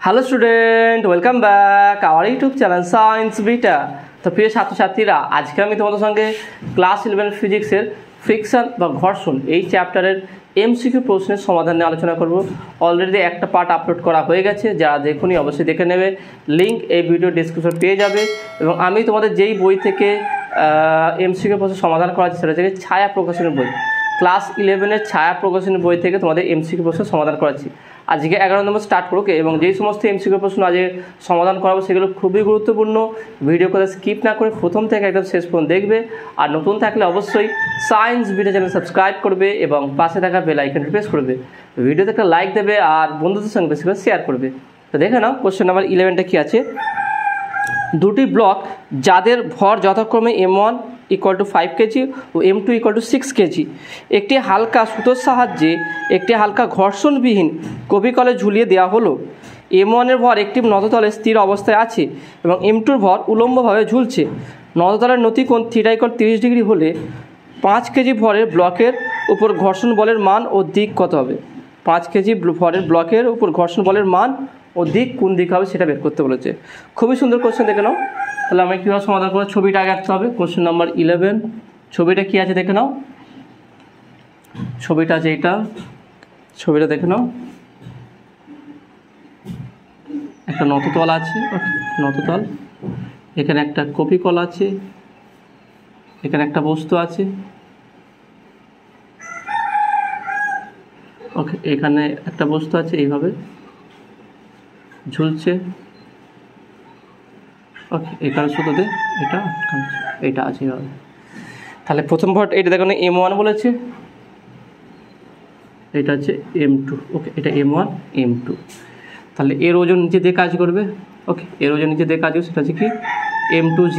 Hello student, welcome back our YouTube channel science beta. তো প্রিয় ছাত্রছাত্রীরা, আজকে আমি তোমাদের সঙ্গে ক্লাস 11 ফিজিক্সের ফ্রিকশন বা ঘর্ষণ এই চ্যাপ্টারের এমসিকিউ প্রশ্নের সমাধান নিয়ে আলোচনা করব। অলরেডি একটা পার্ট আপলোড করা হয়ে গেছে, যারা দেখুনি অবশ্যই দেখে নেবে, লিঙ্ক এই ভিডিও ডিসক্রিপশন পেয়ে যাবে। এবং আমি তোমাদের যেই বই থেকে এমসিকিউ প্রশ্নের সমাধান করা সেটা থেকে ছায়া প্রকাশনের বই, ক্লাস 11-এর ছায়া প্রকাশনের বই থেকে তোমাদের এমসিকিউ প্রশ্নের সমাধান করাচ্ছি। আজকে 11 নম্বর স্টার্ট করুক এবং যেই সমস্ত এমসিকিউ প্রশ্ন আজকে সমাধান করাবো সেগুলো খুবই গুরুত্বপূর্ণ। ভিডিও করে স্কিপ না করে প্রথম থেকে একদম শেষ পর্যন্ত দেখবে। আর নতুন থাকলে অবশ্যই সায়েন্স ভিডিও চ্যানেল সাবস্ক্রাইব করবে এবং পাশে থাকা বেল আইকনটি প্রেস করবে। ভিডিওতে একটা লাইক দেবে আর বন্ধুদের সঙ্গে বেশি করে শেয়ার করবে। তো দেখে নাও কোশ্চেন নাম্বার 11টা কী আছে। দুটি ব্লক যাদের ভর যথাক্রমে m1 = 5 কেজি ও m2 = 6 কেজি একটি হালকা সুতোর সাহায্যে একটি হালকা ঘর্ষণবিহীন কপিকলে ঝুলিয়ে দেওয়া হলো। m1-এর ভর একটি নততলে স্থির অবস্থায় আছে এবং m2-র ভর উলম্বভাবে ঝুলছে। নততলের নতিকোণ θ = 30 ডিগ্রি হলে 5 কেজি ভরের ব্লকের উপর ঘর্ষণ বলের মান ও দিক কত হবে? 5 কেজি ভরের ব্লকের উপর ঘর্ষণ বলের মান ও দিক কোন দিক হবে সেটা বের করতে বলেছে। খুবই সুন্দর কোশ্চেন, দেখে নাও। তাহলে আমি কীভাবে সমাধান করবো, ছবিটা আগে আঁকতে হবে। কোশ্চেন নাম্বার 11, ছবিটা কী আছে দেখে নাও। ছবিটা আছে এইটা, ছবিটা দেখে নাও। একটা নততল আছে, নততল, এখানে একটা কপিকল আছে, এখানে একটা বস্তু আছে, ওকে, এখানে একটা বস্তু আছে এইভাবে ঝুলছে, ওকে, এখানে শুধু দে এটা আছে এইভাবে। তাহলে প্রথম ভর এটা দেখো m1 বলেছে, এটা হচ্ছে m2, ওকে, এটা m1 m2। তাহলে এর ওজন নিচে দিয়ে কাজ করবে, ওকে, এর ওজন নিচে দিয়ে কাজ করবে, সেটা হচ্ছে কি m2g,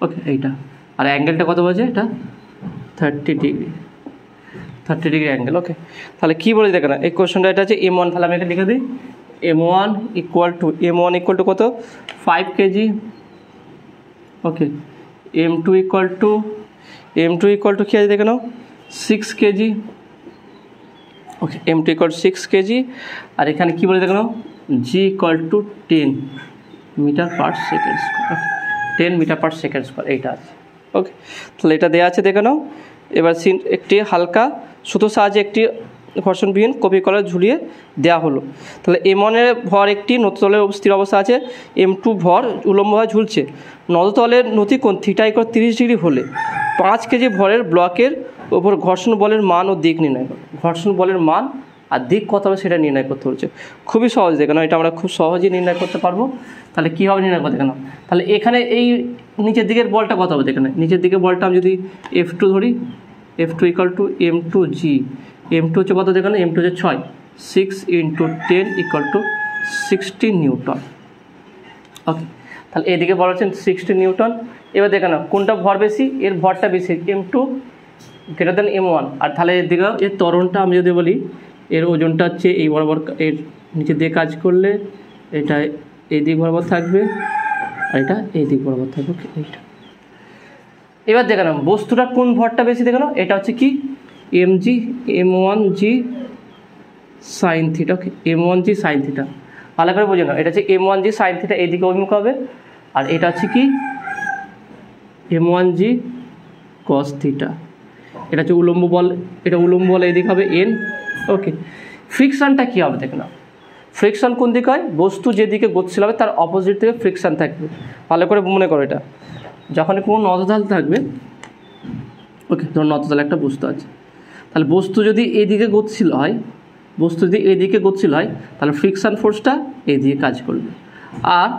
ওকে, এইটা। আর অ্যাঙ্গেলটা কত বলছে, এটা 30 ডিগ্রি অ্যাঙ্গেল, ওকে। তাহলে কী বলে দেখে না এই কোশ্চেনটা, এটা হচ্ছে m1। তাহলে আমি এটা লিখে দিই, m1 = কত, 5 কেজি, ওকে। m2 কী আছে দেখে নাও, 6 কেজি, ওকে, m2 = 6 কেজি। আর এখানে কী বলে দেখে নাও, g = 10 metre per second square, 10 metre per second square, এইটা আছে, ওকে। তাহলে এটা দেওয়া আছে দেখে নাও। এবার একটি হালকা সুতোর সাহায্যে একটি ঘর্ষণবিহীন কপিকলে ঝুলিয়ে দেওয়া হলো। তাহলে m1-এর ভর একটি নততলের স্থির অবস্থা আছে, m2 ভর উলম্বভাবে ঝুলছে। নততলের নতিকোণ θ = 30 ডিগ্রি হলে 5 কেজি ভরের ব্লকের ওপর ঘর্ষণ বলের মান ও দিক নির্ণয় করো। ঘর্ষণ বলের মান আর দিক কত হবে সেটা নির্ণয় করতে বলছে। খুবই সহজ, দেখে নাও, এটা আমরা খুব সহজেই নির্ণয় করতে পারবো। তাহলে কী হবে নির্ণয় করতে, দেখে নাও। তাহলে এখানে এই নিচের দিকের বলটা কত হবে, দেখে নাও। নিচের দিকের বলটা আমি যদি F2 ধরি, F2 = m2g, m2 হচ্ছে কত দেখে নাও, m2 হচ্ছে 6, 6 × 10 = 60 নিউটন, ওকে। তাহলে এদিকে বলা হচ্ছে 60 নিউটন। এবার দেখে নাও কোনটা ভর বেশি, এর ভরটা বেশি, m2 > m1। আর তাহলে এদিকে এর ত্বরণটা আমি যদি বলি, এর ওজনটা হচ্ছে এই বরাবর, এর নিচে দিয়ে কাজ করলে এটা এই দিক বরাবর থাকবে আর এটা এই দিক বরাবর থাকবে, এইটা। এবার দেখে নাও বস্তুটা কোন ভরটা বেশি, দেখে নাও, এটা হচ্ছে কি m1g sin θ, ওকে, m1g sin θ। ভালো করে বোঝে নাও, এটা হচ্ছে m1g sin θ, এইদিকে অভিমুখ হবে। আর এটা হচ্ছে কি m1g cos θ, এটা হচ্ছে উলম্ব বল, এটা উলম্ব বল এইদিক হবে n, ওকে। ফ্রিকশনটা কী হবে দেখে নাও। ফ্রিকশন কোন দিকে হয়, বস্তু যেদিকে গতিশীল হবে তার অপোজিট থেকে ফ্রিকশন থাকবে। ভালো করে মনে করো, এটা যখনই কোনো নততল থাকবে, ওকে, ধরুন নততলে একটা বস্তু আছে, তাহলে বস্তু যদি এদিকে গতিশীল হয়, তাহলে ফ্রিকশন ফোর্সটা এইদিকে কাজ করবে। আর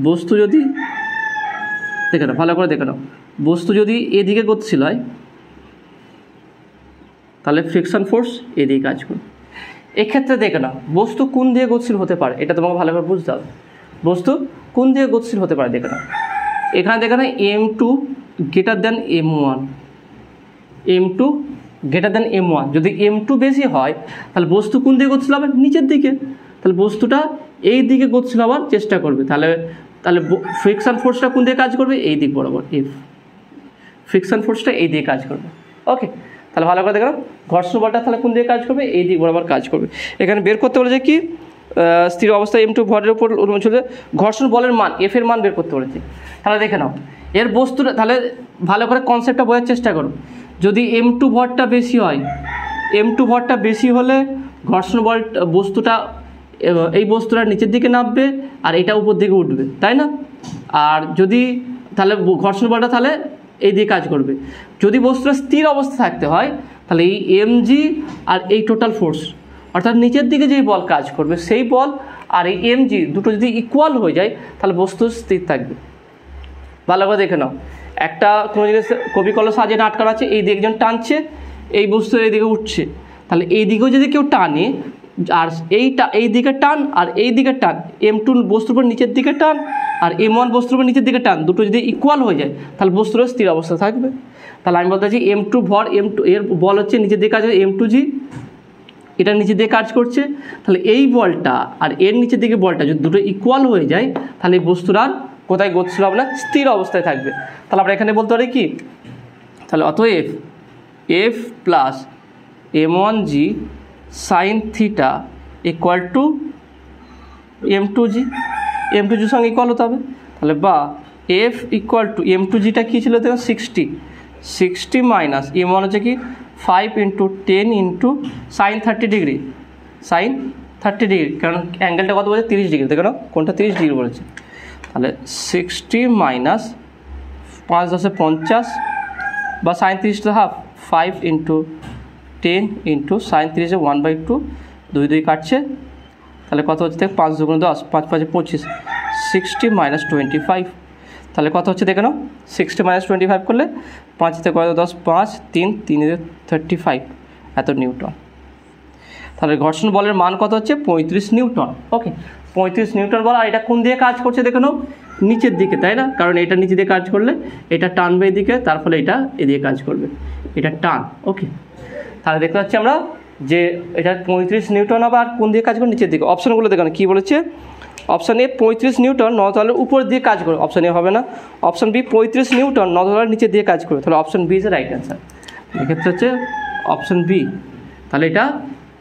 বস্তু যদি, দেখে নাও, ভালো করে দেখে নাও, বস্তু যদি এদিকে গতিশীল হয় তাহলে ফ্রিকশন ফোর্স এদিকে কাজ করবে। এক্ষেত্রে দেখে নাও বস্তু কোন দিয়ে গতিশীল হতে পারে, এটা তোমাকে ভালো করে বুঝতে হবে। বস্তু কোন দিয়ে গতিশীল হতে পারে দেখে নাও। এখানে দেখে নাও m2 > m1, m2 > m1। যদি m2 বেশি হয় তাহলে বস্তু কোন দিকে গতিশীল হবে, নিচের দিকে। তাহলে বস্তুটা এই দিকে গতিশীল হওয়ার চেষ্টা করবে। তাহলে ফ্রিকশন ফোর্সটা কোন দিকে কাজ করবে, এই দিক বরাবর, ফ্রিকশন ফোর্সটা এই দিকে কাজ করবে, ওকে। তাহলে ভালো করে দেখো, ঘর্ষণ বলটা তাহলে কোন দিকে কাজ করবে, এই দিক বরাবর কাজ করবে। এখানে বের করতে বলেছে কি, স্থির অবস্থায় m2 ভরের উপর চলে ঘর্ষণ বলের মান f এর মান বের করতে বলেছে। তাহলে দেখে নাও এর বস্তুটা, তাহলে ভালো করে কনসেপ্টটা বোঝার চেষ্টা করো। যদি m2 ভরটা বেশি হয়, m2 ভরটা বেশি হলে ঘর্ষণ বল বস্তুটা, এই বস্তুটা নিচের দিকে নামবে আর এটা উপর দিকে উঠবে, তাই না? আর যদি তাহলে ঘর্ষণ বলটা তাহলে এই দিকে কাজ করবে। যদি বস্তুটা স্থির অবস্থা থাকতে হয় তাহলে এই mg আর এই টোটাল ফোর্স, অর্থাৎ নিচের দিকে যেই বল কাজ করবে সেই বল আর এই mg দুটো যদি ইকুয়াল হয়ে যায় তাহলে বস্তু স্থির থাকবে। ভালো করে দেখে নাও, একটা কোনো জিনিস কপি কলম সাজিয়ে আটকানো আছে, এই দিকে একজন টানছে, এই বস্তু এই দিকে উঠছে, তাহলে এই দিকেও যদি কেউ টানে আর এই দিকে টান আর এই দিকে টান, m2 বস্তুর উপর নিচের দিকে টান আর m1 বস্তুর উপর নিচের দিকে টান, দুটো যদি ইকুয়াল হয়ে যায় তাহলে বস্তুটা স্থির অবস্থা থাকবে। তাহলে আমি বলতে চাচ্ছি m2 ভর, m2 এর বল হচ্ছে নিচের দিকে কাজ, m2g এটা নিচের দিকে কাজ করছে, তাহলে এই বলটা আর এর নিচের দিকে বলটা যদি দুটো ইকুয়াল হয়ে যায় তাহলে এই বস্তুর আর কোথায় গতিশীল হবে না, স্থির অবস্থায় থাকবে। তাহলে আমরা এখানে বলতে পারি কি, তাহলে অতএব f plus m1g sign theta equal two m2g, m2gর সঙ্গে ইকুয়াল হতে হবে। তাহলে বা f ইকুয়াল টু m2gটা কী ছিল দেখো 60 মাইনাস m1 হচ্ছে কি 5 × 10 × সাইন 30 ডিগ্রি, সাইন 30 ডিগ্রি, কারণ অ্যাঙ্গেলটা কত বলছে 30 ডিগ্রি, দেখো না কোনটা 30 ডিগ্রি বলেছে। তাহলে 60 মাইনাস 5 × 10 = 50 বা সাইন 30 তো হাফ, 5 × 10 × সাইন 30 1/2, 2 2 কাটছে, তাহলে কত হচ্ছে দেখ 5 × 2 = 10, 5 5 = 25, 60 মাইনাস 25, তাহলে কত হচ্ছে দেখে নাও, 60 মাইনাস 25 করলে 5 থেকে কত 10, 5 3 3 35 এত নিউটন। তাহলে ঘর্ষণ বলের মান কত হচ্ছে 35 নিউটন। ওকে, 35 নিউটন বল, আর এটা কোন দিকে কাজ করছে দেখে নাও, নিচের দিকে, তাই না? কারণ এটা নিচে দিকে কাজ করলে এটা টানবে এদিকে, তার ফলে এটা এদিকে কাজ করবে, এটা টান। ওকে, তাহলে দেখতে পাচ্ছি আমরা যে এটা 35 নিউটন হবে, আর কোন দিকে কাজ করে, নিচের দিকে। অপশানগুলো দেখুন কী বলেছে, অপশান এ 35 নিউটন নতলের উপর দিয়ে কাজ করে, অপশান এ হবে না। অপশান বি 35 নিউটন নতলের নিচে দিয়ে কাজ করে, তাহলে option B is right answer. এক্ষেত্রে হচ্ছে অপশান বি। তাহলে এটা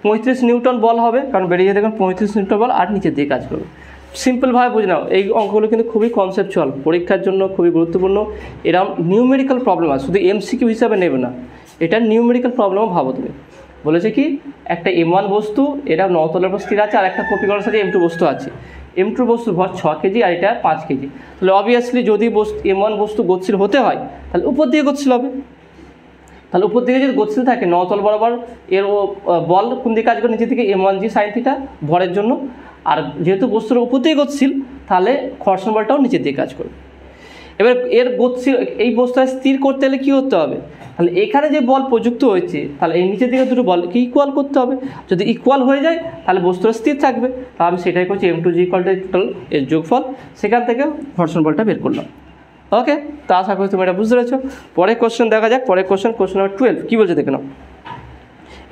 35 নিউটন বল হবে, কারণ বেরিয়ে দেখুন 35 নিউটন বল আর নিচের দিয়ে কাজ করবে। সিম্পলভাবে বুঝে নাও, এই অঙ্কগুলো কিন্তু খুবই কনসেপচুয়াল, পরীক্ষার জন্য খুবই গুরুত্বপূর্ণ। এরকম নিউমেরিক্যাল প্রবলেম আছে, শুধু এমসিকিউ হিসাবে নেবে না, এটা নিউমেরিক্যাল প্রবলেমও ভাবো তুমি। বলেছে কি, একটা m1 বস্তু এটা নতলের উপর স্থির আছে, আর একটা কপি করার সাথে m2 বস্তু আছে, m2 বস্তুর ভর 6 কেজি আর এটা 5 কেজি। তাহলে অবভিয়াসলি যদি m1 বস্তু গতিশীল হতে হয় তাহলে উপর দিকে গতিশীল হবে, তাহলে উপর দিকে যদি গতিশীল থাকে নতল বরাবর এর বল কোন দিকে কাজ করে, নিচের দিকে m1g সাইন থিটা ভরের জন্য, আর যেহেতু বস্তুর উপর দিকে গতিশীল তাহলে ঘর্ষণ বলটাও নিচের দিকে কাজ করবে। এবার এর গতিশীল এই বস্তুটা স্থির করতে হলে কী করতে হবে, তাহলে এখানে যে বল প্রযুক্ত হয়েছে তাহলে এই নিচের দিকে দুটো বলকে ইকুয়াল করতে হবে, যদি ইকুয়াল হয়ে যায় তাহলে বস্তুটা স্থির থাকবে। তাহলে আমি সেটাই করছি, m2g = টোটাল এর যোগফল, সেখান থেকে ঘর্ষণ বলটা বের করলাম। ওকে, তা আশা করি তুমি এটা বুঝতে পেরেছো। পরের কোশ্চেন দেখা যাক, পরের কোশ্চেন নাম্বার 12 কী বলছে দেখে নাও।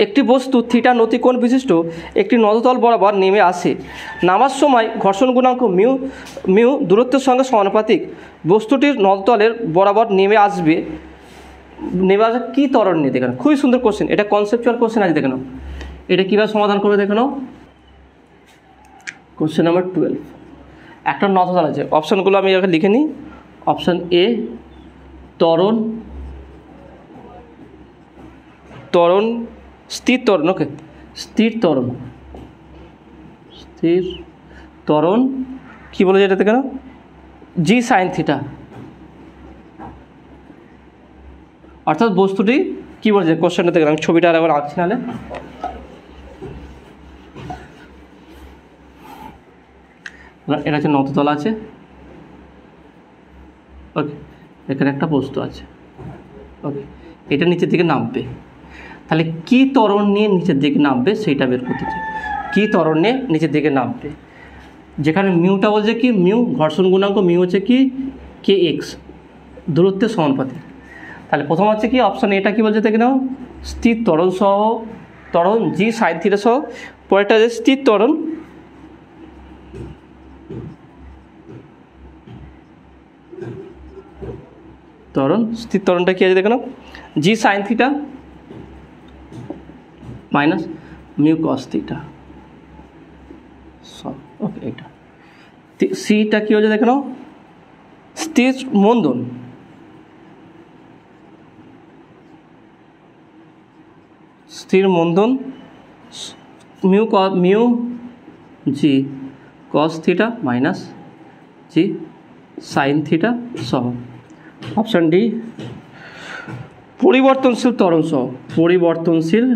একটি বস্তু থিটা নতিকোণ বিশিষ্ট একটি নততল বরাবর নেমে আসে, নামার সময় ঘর্ষণ গুণাঙ্ক মিউ দূরত্বের সঙ্গে সমানুপাতিক। বস্তুটির নততলের বরাবর নেমে আসবে কী ত্বরণ নিয়ে, দেখে নাও। খুবই সুন্দর কোশ্চেন, এটা কনসেপচুয়াল কোশ্চেন আছে, দেখে নাও এটা কীভাবে সমাধান করবে দেখে নাও। কোশ্চেন নাম্বার 12, একটা নততল আছে, অপশানগুলো আমি এখানে লিখে নিই। অপশান এ ত্বরণ, স্থির ত্বরণ, ওকে স্থির ত্বরণ কী বলে যেটা দেখে নাও, জি সাইন থিটা, অর্থাৎ বস্তুটি কী বলছে কোশ্চেনটা দেখে, আমি ছবিটা আর একবার আঁকছি, নাহলে এটা হচ্ছে নততল আছে, ওকে এখানে একটা বস্তু আছে, ওকে এটা নিচের দিকে নামবে, তাহলে কী ত্বরণ নিয়ে নিচের দিকে নামবে সেইটা বের করতে চাই। কী ত্বরণ নিয়ে নিচের দিকে নামবে, যেখানে মিউটা বলছে কি, মিউ ঘর্ষণ গুণাঙ্ক, মিউ হচ্ছে কি kx, দূরত্বের সমানুপাতিক। তাহলে প্রথম হচ্ছে কি অপশান এটা কি বলছে দেখে নাও, স্থির ত্বরণ সহ ত্বরণ জি সাইন থিটা সহ। পরেরটা যে স্থির ত্বরণ, স্থির ত্বরণটা কী আছে দেখে নাও, G sine theta minus mu cos theta সব ওকে। এটা সিটা কী হচ্ছে দেখে নাও, স্থির মন্দন, স্থির মন্দন mu G cos theta minus G sine theta সহ। অপশান ডি পরিবর্তনশীল ত্বরণ সহ, পরিবর্তনশীল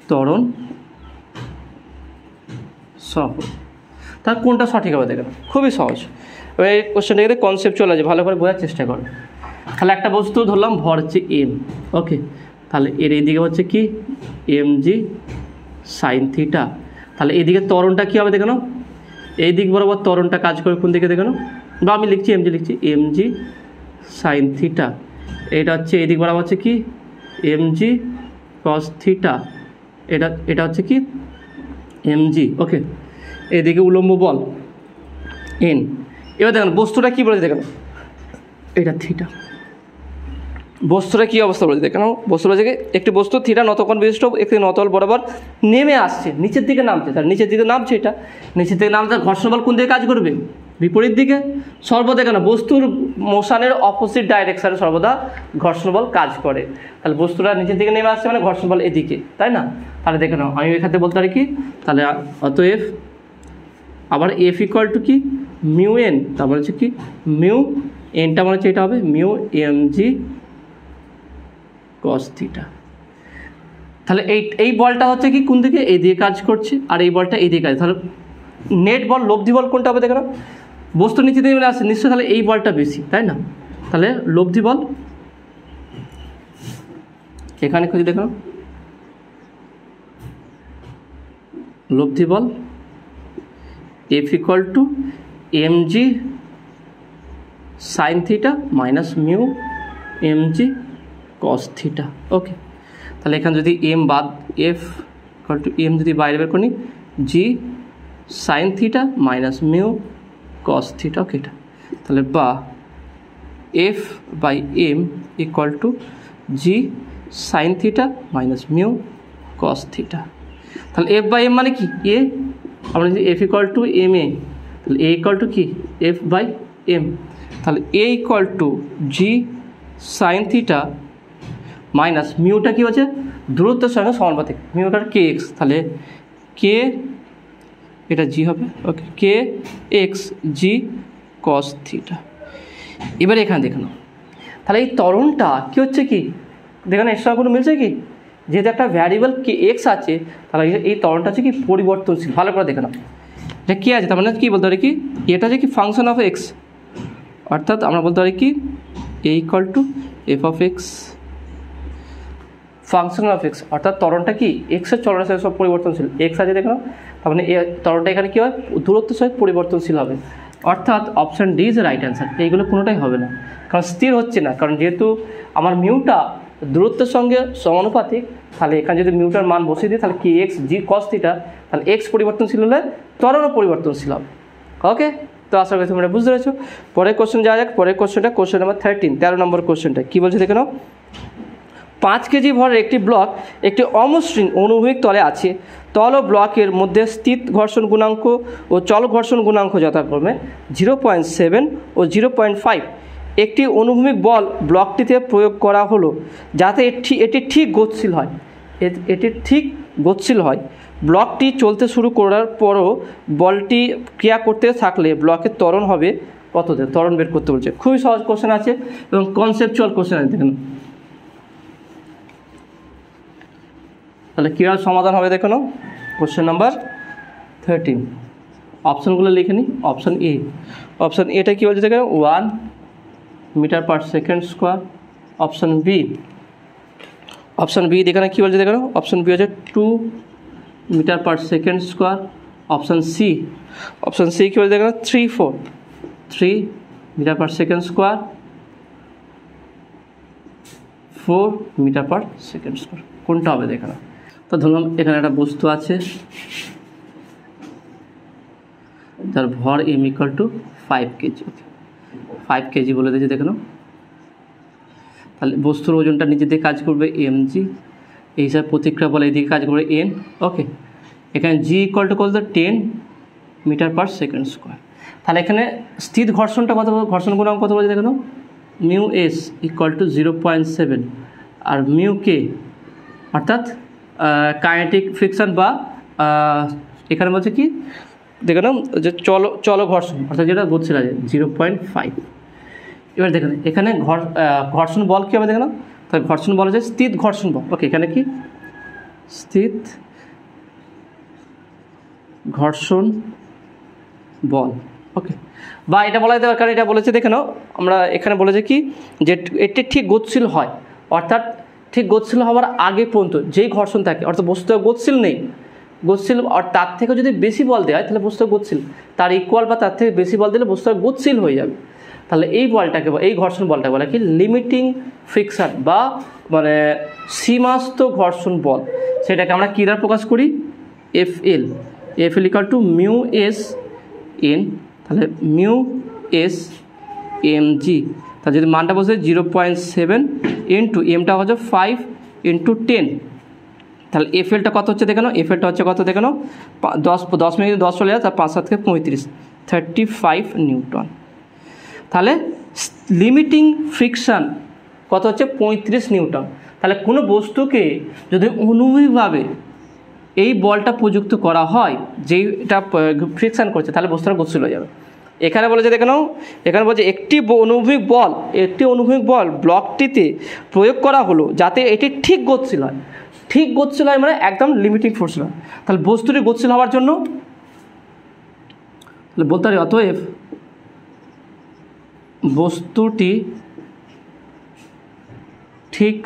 ত্বরণ সহ। তার কোনটা সঠিক হবে দেখেন, খুবই সহজ। এবার এই কোশ্চেনটাকে কনসেপচুয়াল আছে, ভালো করে বোঝার চেষ্টা করো। তাহলে একটা বস্তু ধরলাম ভর হচ্ছে এম, ওকে, তাহলে এর এইদিকে হচ্ছে কি এম জি সাইন থিটা, তাহলে এইদিকে ত্বরণটা কী হবে দেখেন, এই দিক বরাবর ত্বরণটা কাজ করে কোন দিকে দেখেন, বা আমি লিখছি এম জি, লিখছি এম জি সাইন থিটা, এটা হচ্ছে এই দিক বরাবর হচ্ছে কি এম জি কস থিটা, এটা হচ্ছে কি এম জি, ওকে। এদিকে উলম্ব বল এন। এবার দেখেন বস্তুটা কী বলেছে দেখেন, এটা থিটা, বস্তুটা কী অবস্থা বলেছে দেখেন, বস্তু বলেছে কি একটি বস্তু থিটা নতকোণ বিশিষ্ট একটি নতল বরাবর নেমে আসছে, নিচের দিকে নামছে, তার নিচের দিকে নামছে, এটা নিচের দিকে নামছে, ঘর্ষণ বল কোন দিকে কাজ করবে, বিপরীত দিকে। সর্বদা কেন বস্তুর মোশনের অপোজিট ডাইরেকশানে সর্বদা ঘর্ষণ বল কাজ করে, তাহলে বস্তুটা নিচের দিকে নেমে আসছে মানে ঘর্ষণ বল এদিকে, তাই না? তাহলে দেখে নাও আমি এখানে বলতে পারি কি, তাহলে অতএব আবার এফ ইকুয়াল টু কি মিউ এন, তারপরে হচ্ছে কি মিউ এনটা মানে হচ্ছে এটা হবে mu M G cos theta. তাহলে এই বলটা হচ্ছে কি কোন দিকে, এই দিকে কাজ করছে, আর এই বলটা এই দিকে কাজ, তাহলে নেট বল লব্ধি বল কোনটা হবে দেখো, বস্তু নিচে দিকে আসছে নিশ্চয়ই, তাহলে এই বলটা বেশি, তাই না? তাহলে লব্ধি বল এখানে খুঁজে দেখো, লব্ধি বল F equal to M G sine theta minus mu M G cos theta, okay. তাহলে এখানে যদি এম বাদ এফ ইকুয়াল টু এম যদি বাইরে বের করি G sine theta minus mu cos theta, okay. এটা তাহলে বা F by M equal to G sine theta minus mu cos theta. তাহলে এফ বাই এম মানে কি এ, আমরা যদি F equal to M A, তাহলে এ ইকুয়াল টু কি এফ বাই এম, তাহলে A equal to G sine theta minus মিউটা কী হচ্ছে দূরত্বের সঙ্গে সমানুপাতিক, মিউটা কে এক্স, তাহলে কে এটা জি হবে, ওকে, কে এক্স জি কস থিটা। এবার এখানে দেখুন, তাহলে এই ত্বরণটা কী হচ্ছে কি দেখুন, এর সঙ্গে কোনো মিলছে কি, যেহেতু একটা ভ্যারিয়েবল কে এক্স আছে, তাহলে এই ত্বরণটা হচ্ছে কি পরিবর্তনশীল, ভালো করে দেখে নাও এটা কী আছে, তার মানে কী বলতে পারি কি এটা হচ্ছে কি ফাংশন অফ এক্স, অর্থাৎ আমরা বলতে পারি কি A equal to F of X function of X, অর্থাৎ ত্বরণটা কি এক্সের চলনের সাথে সব পরিবর্তনশীল, এক্স আছে দেখো, তার মানে ত্বরণটা এখানে কী হয় দূরত্বের সহিত পরিবর্তনশীল হবে, অর্থাৎ option D is right answer. এইগুলো কোনোটাই হবে না, কারণ স্থির হচ্ছে না, কারণ যেহেতু আমার মিউটা দূরত্বের সঙ্গে সমানুপাতিক, তাহলে এখানে যদি মিউটার মান বসিয়ে দিই তাহলে কি এক্স জি কস থিটা, তাহলে এক্স পরিবর্তনশীল হলে ত্বরণও পরিবর্তনশীল হবে, ওকে। তো আশা করি তোমরা বুঝতে পেরেছো। পরের কোশ্চেন যাওয়া যাক, পরের কোশ্চেনটা কোশ্চেন নাম্বার 13, 13 নম্বর কোশ্চেনটা কী বলছে দেখে নাও, 5 কেজি ভরের একটি ব্লক একটি অমসৃণ অনুভূমিক তলে আছে, তল ও ব্লকের মধ্যে স্থির ঘর্ষণ গুণাঙ্ক ও চল ঘর্ষণ গুণাঙ্ক যথাক্রমে 0.7 ও 0.5। একটি অনুভূমিক বল ব্লকটিতে প্রয়োগ করা হলো যাতে এটি ঠিক গতিশীল হয়, এটি ঠিক গতিশীল হয়। ব্লকটি চলতে শুরু করার পরও বলটি ক্রিয়া করতে থাকলে ব্লকের ত্বরণ হবে কততে, ত্বরণ বের করতে বলছে। খুবই সহজ কোশ্চেন আছে এবং কনসেপচুয়াল কোশ্চেন আছে দেখুন। তাহলে কীভাবে সমাধান হবে দেখো, কোশ্চেন নাম্বার 13 অপশানগুলো লিখে নিই। অপশান এ, অপশান এটা কী বলছে দেখো 1 meter per second square. Option B, option B এখানে কী বলছে দেখো, অপশান বি হচ্ছে 2 metre per second square. Option C, option C কী বলছে দেখো 3 meter per second square, 4 meter per second square. কোনটা হবে দেখো না। তো ধরলাম এখানে একটা বস্তু আছে যার ভর M equal to 5 KG, 5 KG বলে দিয়েছে দেখো, তাহলে বস্তুর ওজনটা নিচের দিকে কাজ করবে mg, এই হিসাবে প্রতিক্রিয়া বল এইদিকে কাজ করবে n। ওকে, এখানে g = কত 10 মিটার পার সেকেন্ড স্কোয়ার। তাহলে এখানে স্থির ঘর্ষণটা কত, ঘর্ষণ গুণাঙ্ক কত বলেছে দেখো, μs = 0.7 আর μk অর্থাৎ কাইনেটিক ফ্রিকশন বা এখানে বলছে কি দেখে নাও যে চলো ঘর্ষণ অর্থাৎ যেটা গতিশীল আছে 0.5। এবার দেখেন এখানে ঘর্ষণ বল কী হবে দেখে নাও, তাহলে ঘর্ষণ বল হচ্ছে স্থির ঘর্ষণ বল। ওকে, এখানে কি স্থির ঘর্ষণ বল। ওকে, বা এটা বলা যেতে পারে, কারণ এটা বলেছে দেখে নাও আমরা এখানে বলেছে কি যে এটি ঠিক গতিশীল হয়, অর্থাৎ ঠিক গতিশীল হওয়ার আগে পর্যন্ত যেই ঘর্ষণ থাকে অর্থাৎ বস্তুটা গতিশীল নেই, গতিশীল আর তার থেকে যদি বেশি বল দেওয়া হয় তাহলে বস্তুটা গতিশীল, তার ইকুয়াল বা তার থেকে বেশি বল দিলে বস্তুটা গতিশীল হয়ে যাবে। তাহলে এই বলটাকে এই ঘর্ষণ বলটাকে বলা কি লিমিটিং ফ্রিকশন বা মানে সীমাস্থ ঘর্ষণ বল। সেটাকে আমরা কী দ্বারা প্রকাশ করি, FL = μs n, তাহলে μs mg। তাহলে যদি মানটা বসে 0.7 ইন্টু এমটা হচ্ছে 5 × 10, তাহলে FL-টা কত হচ্ছে দেখে নাও, FL-টা হচ্ছে কত দেখে নাও 10 মিনিট 10 চলে যায়, তার 5 7 থেকে 35 35 নিউটন। তাহলে লিমিটিং ফ্রিকশান কত হচ্ছে 35 নিউটন। তাহলে কোনো বস্তুকে যদি অনুভূমিকভাবে এই বলটা প্রযুক্ত করা হয় যেটা ফ্রিকশান করছে তাহলে বস্তুটা গতিশীল হয়ে যাবে। এখানে বলেছে দেখে নাও, এখানে বলছে একটি অনুভূমিক বল ব্লকটিতে প্রয়োগ করা হলো যাতে এটি ঠিক গতিশীল হয়। ঠিক গতিশীল হয় মানে একদম লিমিটিং ফোর্স হয়। তাহলে বস্তুটি গতিশীল হওয়ার জন্য তাহলে বলতে পারি অতএব বস্তুটি ঠিক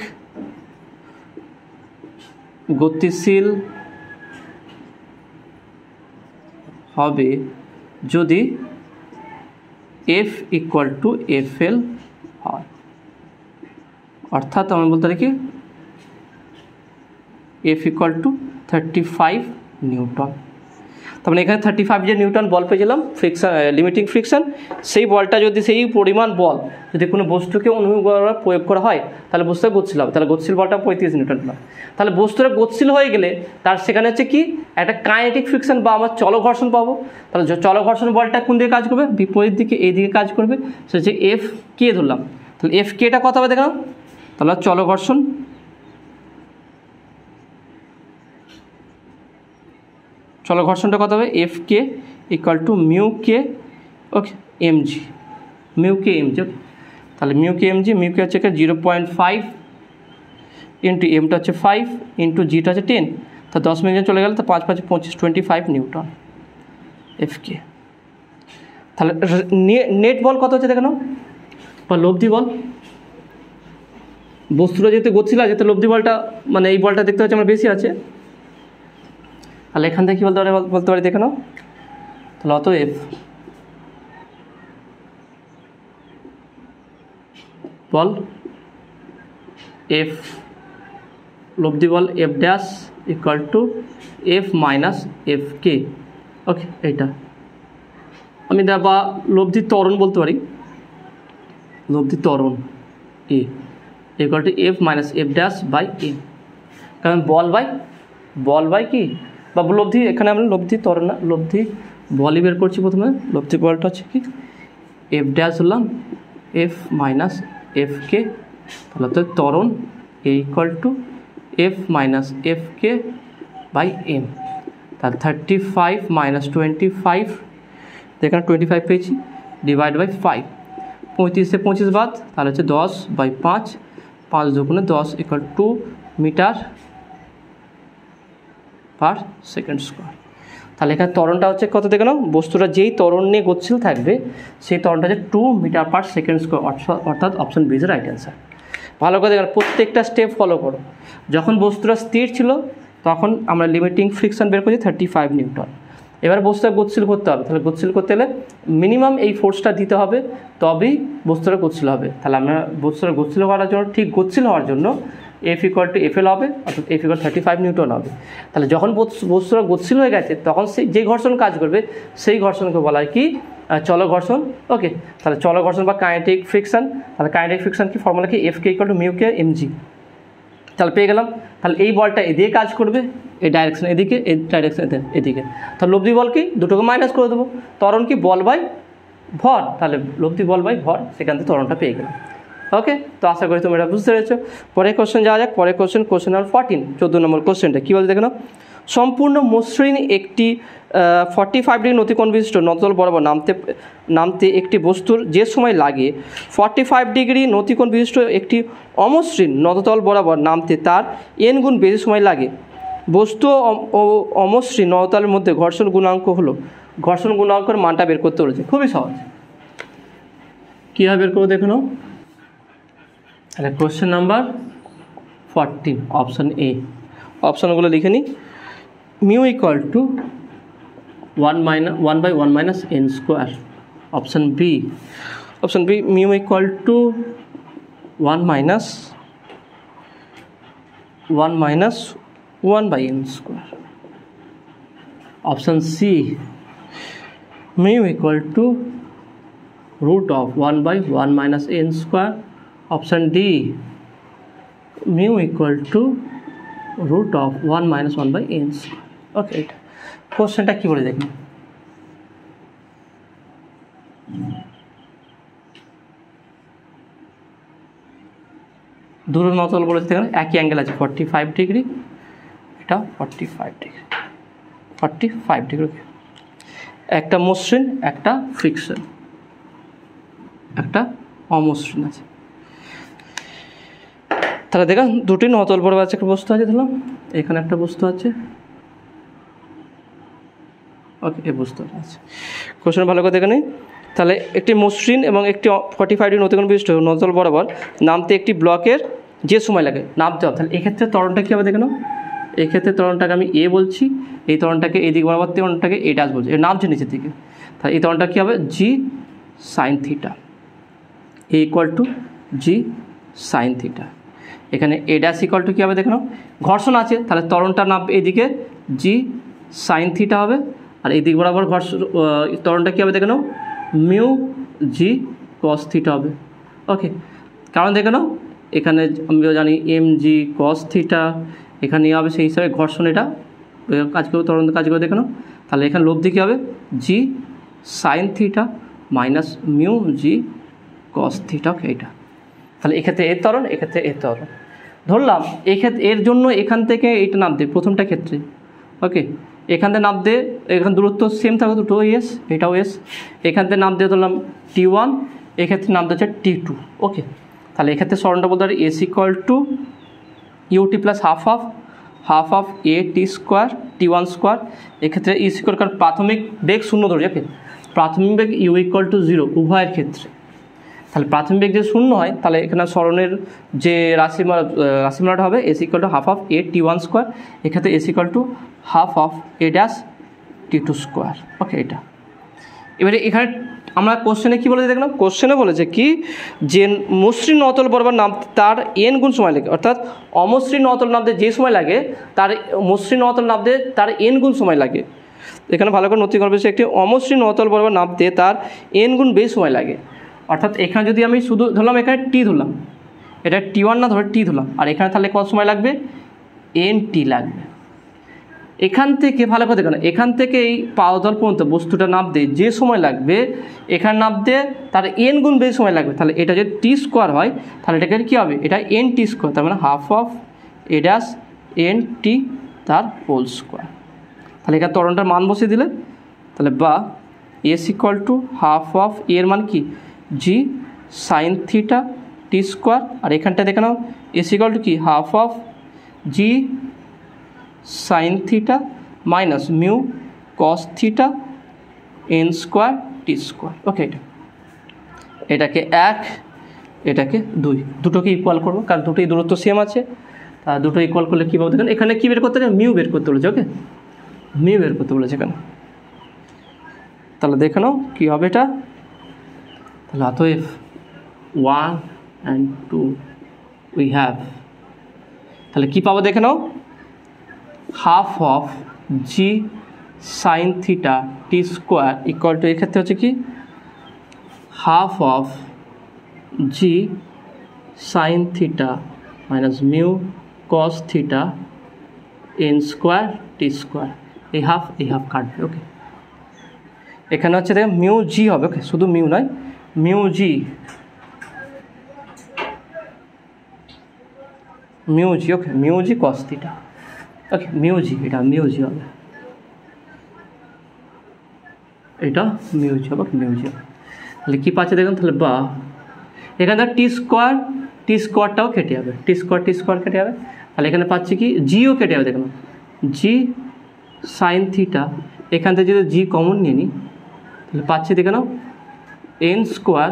গতিশীল হবে যদি F = FL হয়, অর্থাৎ আমি বলতে পারি কি F = 35 নিউটন। তার মানে এখানে 35 যে নিউটন বল পেয়েছিলাম ফ্রিকশন লিমিটিং ফ্রিকশন, সেই বলটা যদি সেই পরিমাণ বল যদি কোনো বস্তুকে অনুভূমিকভাবে প্রয়োগ করা হয় তাহলে বস্তুটা গতিশীল হবে। তাহলে গতিশীল বলটা 35 নিউটন পেলাম। তাহলে বস্তুটা গতিশীল হয়ে গেলে তার সেখানে হচ্ছে কি একটা কাইনেটিক ফ্রিকশন বা আমার চল ঘর্ষণ পাবো। তাহলে চল ঘর্ষণ বলটা কোন দিকে কাজ করবে, বিপরীত দিকে, এই দিকে কাজ করবে। সে হচ্ছে FK ধরলাম, তাহলে FK-টা কত হবে দেখলাম, তাহলে চল ঘর্ষণ ঘর্ষণটা কত হবে FK = μk ওকে mg, μk mg। ওকে, তাহলে μk mg, μk হচ্ছে 0.5 ইন্টু এমটা হচ্ছে 5 ইন্টু জিটা হচ্ছে 10, তা 10 মিনিট চলে গেল, তো 5 5 25 25 নিউটন FK। তাহলে নেট বল কত হচ্ছে দেখে নাও, বা লব্ধি বল। বস্তুটা যেহেতু গতিশীল আছে যেহেতু লব্ধি বলটা মানে এই বলটা দেখতে পাচ্ছি আমার বেশি আছে। তাহলে এখান থেকে কী বলতে পারি দেখে নাও, তাহলে অতএব বল F লব্ধি বল F' = F - FK। ওকে, এইটা আমি বা লব্ধি ত্বরণ বলতে পারি, লব্ধি ত্বরণ A = F - F'/A, কারণ বল বাই কি বা লব্ধি, এখানে আমরা লব্ধি ত্বরণ না লব্ধি বলই বের করছি। প্রথমে লব্ধি বলটা হচ্ছে কি F' হলাম F - FK, তাহলে তো ত্বরণ A = F - FK/m। তাহলে 35 - 25, এখানে 25 পেয়েছি, / 5, 35 से 25 বাদ, তাহলে হচ্ছে 10/5, 5 × 10 = 2 মিটার পার সেকেন্ড স্কোয়ার। তাহলে এখানে ত্বরণটা হচ্ছে কত দেখে নাও, বস্তুটা যেই ত্বরণ নিয়ে গতিশীল থাকবে সেই ত্বরণটা হচ্ছে 2 মিটার পার সেকেন্ড স্কোয়ার, অর্থাৎ option B is right answer. ভালো করে দেখেন, প্রত্যেকটা স্টেপ ফলো করো। যখন বস্তুটা স্থির ছিল তখন আমরা লিমিটিং ফ্রিকশন বের করছি 35 নিউটন। এবার বস্তুটা গতিশীল করতে হবে, তাহলে গতিশীল করতে হলে মিনিমাম এই ফোর্সটা দিতে হবে, তবেই বস্তুটা গতিশীল হবে। তাহলে আমরা বস্তুটা গতিশীল হওয়ার জন্য ঠিক গতিশীল হওয়ার জন্য F = FL হবে, অর্থাৎ F = 35 নিউটন হবে। তাহলে যখন বস্তুটা গতিশীল হয়ে গেছে তখন সেই যে ঘর্ষণ কাজ করবে সেই ঘর্ষণকে বলা হয় কি চলক ঘর্ষণ। ওকে, তাহলে চলক ঘর্ষণ বা কাইনেটিক ফ্রিকশন, তাহলে কাইনেটিক ফ্রিকশন কি ফর্মুলা কি F K equal to mu K M G. তাহলে পেয়ে গেলাম। তাহলে এই বলটা এদিকে কাজ করবে, এই ডাইরেকশন এদিকে, এই ডাইরেকশন এদিকে। তাহলে লব্ধি বল কি দুটোকে মাইনাস করে দেবো, ত্বরণ কি বল বাই ভর, তাহলে লব্ধি বল বাই ভর, সেখান থেকে ত্বরণটা পেয়ে গেলাম। ওকে, তো আশা করি তোমরা এটা বুঝতে পেরেছো। পরের কোশ্চেন যাওয়া যাক। পরের কোশ্চেন নাম্বার 14, 14 নম্বর কোশ্চেনটা কী বলতে দেখে নাও। সম্পূর্ণ মসৃণ একটি 45 ডিগ্রি নতিকোণ বিশিষ্ট নতল বরাবর নামতে একটি বস্তুর যে সময় লাগে, 45 ডিগ্রি নতিকোণ বিশিষ্ট একটি অমসৃণ নততল বরাবর নামতে তার n গুণ বেশি সময় লাগে। বস্তু ও অমসৃণ নততলের মধ্যে ঘর্ষণ গুণাঙ্ক হলো, ঘর্ষণ গুণাঙ্কের মানটা বের করতে বলেছে। খুবই সহজ, কীভাবে বের করবো দেখে নাও। তাহলে কোশ্চেন নাম্বার 14 অপশান এ, অপশানগুলো লিখে নিই। Mu equal to 1/1 minus N square. Option B mu equal to 1 minus 1 by N square. Option C mu equal to root of 1/1 minus n square. Option D mu equal to root of 1 minus 1 by n square. Okay, কোশ্চেনটা কি বলে দেখুন। দুটো নতল বলেছে, দেখুন একই angle আছে 45 degree, এটা 45 ডিগ্রি, একটা মসৃণ একটা ফ্রিকশন, একটা অমসৃণ আছে। তাহলে দেখুন দুটি নতল বরাবর আছে, একটা বস্তু আছে, ধরলাম এখানে একটা বস্তু আছে। ওকে, এই বস্তু আছে। কোশ্চেন ভালো করে দেখে নিই। তাহলে একটি মসৃণ এবং একটি 45 ডিগ্রি নতিকোণ বিশিষ্ট নতল বরাবর নামতে একটি ব্লকের যে সময় লাগে নামতে হবে। তাহলে এক্ষেত্রে ত্বরণটা কী হবে দেখে নাও। এক্ষেত্রে ত্বরণটাকে আমি এ বলছি, এই ত্বরণটাকে এই দিক বরাবর ত্বরণটাকে এ ড্যাশ বলছি, এর নামছে নিচের দিকে। তাহলে এই ত্বরণটা কী হবে G sine theta, A equal to G sine theta. এখানে এ ড্যাশ ইকুয়াল টু কী হবে দেখে নাও, ঘর্ষণ আছে, তাহলে ত্বরণটা নামবে এদিকে জি সাইন থিটা হবে, আর এই দিক বরাবর ত্বরণটা কী হবে দেখে নাও মিউ জি কস থিটা হবে। ওকে, কারণ দেখে নাও এখানে আমরা জানি এম জি কস থিটা, এখানে হবে সেই হিসাবে ঘর্ষণ এটা কাজ করবে, ত্বরণ কাজ করে দেখে নাও। তাহলে এখানে লব্ধি কী হবে G sine theta minus mu G cos theta. Okay, এটা তাহলে এক্ষেত্রে এর ত্বরণ, এক্ষেত্রে এর ত্বরণ ধরলাম। এক্ষেত্রে এর জন্য এখান থেকে এইটা নামতে প্রথমটা ক্ষেত্রে, ওকে এখান থেকে নামতে, এখানে দূরত্ব সেম থাকবে দুটো এস, এটাও এস, এখান থেকে নামতে ধরলাম T1, এক্ষেত্রে নামতে হচ্ছে T2। ওকে, তাহলে এক্ষেত্রে সরণটা বলতে পারি S equal to UT plus half of A T square T1 square. এক্ষেত্রে ইস ইকুয়াল, কারণ প্রাথমিক বেগ শূন্য ধরি, ওকে প্রাথমিক বেগ ইউ ইকুয়াল টু 0 উভয়ের ক্ষেত্রে। তাহলে প্রাথমিক বেগ যদি শূন্য হয়, তাহলে এখানে সরণের যে রাশিমালাটা হবে S equal to half of A T1 square, এক্ষেত্রে S equal to half of A dash T2 square. Okay, এটা এবারে এখানে আমরা কোশ্চেনে কী বলেছে দেখলাম, কোশ্চেনে বলেছে কি যে মসৃণ নতল বরাবর নামতে তার n গুণ সময় লাগে, অর্থাৎ অমসৃণ নতল নামতে যে সময় লাগে তার মসৃণ নতল নামতে তার n গুণ সময় লাগে। এখানে ভালো করে নথি করবে, একটি অমসৃণ নতল বরাবর নামতে তার n গুণ বেশি সময় লাগে। অর্থাৎ এখানে যদি আমি শুধু ধরলাম এখানে টি ধরলাম, এটা T1 না ধরে টি ধরলাম, আর এখানে তাহলে কত সময় লাগবে NT লাগবে। এখান থেকে ভালো করে দেখুন, এখান থেকে এই পাদতল পর্যন্ত বস্তুটা নামতে যে সময় লাগবে, এখানে নামতে তার n গুণ বেশি সময় লাগবে। তাহলে এটা যদি টি স্কোয়ার হয়, তাহলে এটাকে কী হবে, এটা NT স্কোয়ার, তার মানে half of A dash NT তার হোল স্কোয়ার। তাহলে এখানে ত্বরণটার মান বসিয়ে দিলে, তাহলে বা S equal to half of এর মান কি G sine theta T square, আর এখানটা দেখে নাও এস ইকুয়াল টু কি half of G sine theta minus mu cos theta N square T square. Okay, এটাকে 1, এটাকে 2, দুটোকে ইকুয়াল করবো, কারণ দুটোই দূরত্ব সেম আছে। তা দুটো ইকুয়াল করলে কী পাবো দেখুন, এখানে কী বের করতে হবে মিউ বের করতে বলেছে। ওকে, মিউ বের করতে বলেছে এখানে, তাহলে দেখে নাও কী হবে এটা। তাহলে অতএব 1 and 2 উই হ্যাভ, তাহলে কী পাবো দেখে নাও half of G sine theta T square equal to এক্ষেত্রে হচ্ছে কি half of G sine theta minus mu cos theta N square T square, এই হাফ কাটবে। ওকে, এখানে হচ্ছে দেখেন মিউ জি হবে। ওকে, শুধু মিউ নয়, মিউ জি okay, mu G cos theta. ওকে, মিউ জি, এটা মিউ জি হবে, এটা মিউ জি হবে। মিউ জি হবে, তাহলে কী পাচ্ছে দেখুন, তাহলে বা এখানে টি স্কোয়ারটাও কেটে যাবে, টি স্কোয়ার কেটে যাবে, তাহলে এখানে পাচ্ছি কি জিও কেটে যাবে। দেখুন জি সাইন থিটা, এখান থেকে যদি জি কমন নিয়ে নিই তাহলে পাচ্ছি দেখে নাও N square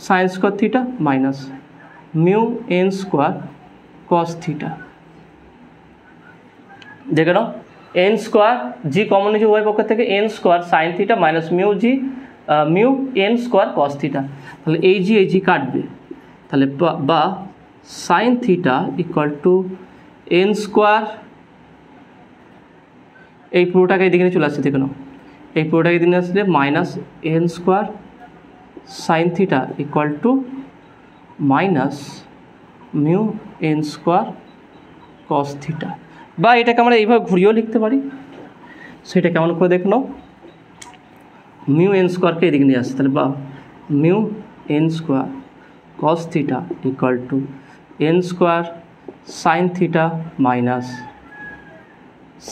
sine square theta minus mu N square cos theta. দেখে নাও এন স্কোয়ার জি কমন নিয়েছি উভয় পক্ষ থেকে, N square sine theta minus mu N square cos theta, তাহলে এই জি কাটবে, তাহলে বা sine theta equal to N square, এই পুরোটাকে এদিকে চলে আসছে। দেখে নাও এই পুরোটাকে এদিকে আসলে minus N square sine theta equal two minus mu N square cos theta, বা এটাকে আমরা এইভাবে ঘুরিয়েও লিখতে পারি। সেটা কেমন করে দেখে নাও, মিউ এন স্কোয়ারকে এদিকে নিয়ে আসছে, তাহলে বা mu N square cos theta equal to N square sine theta minus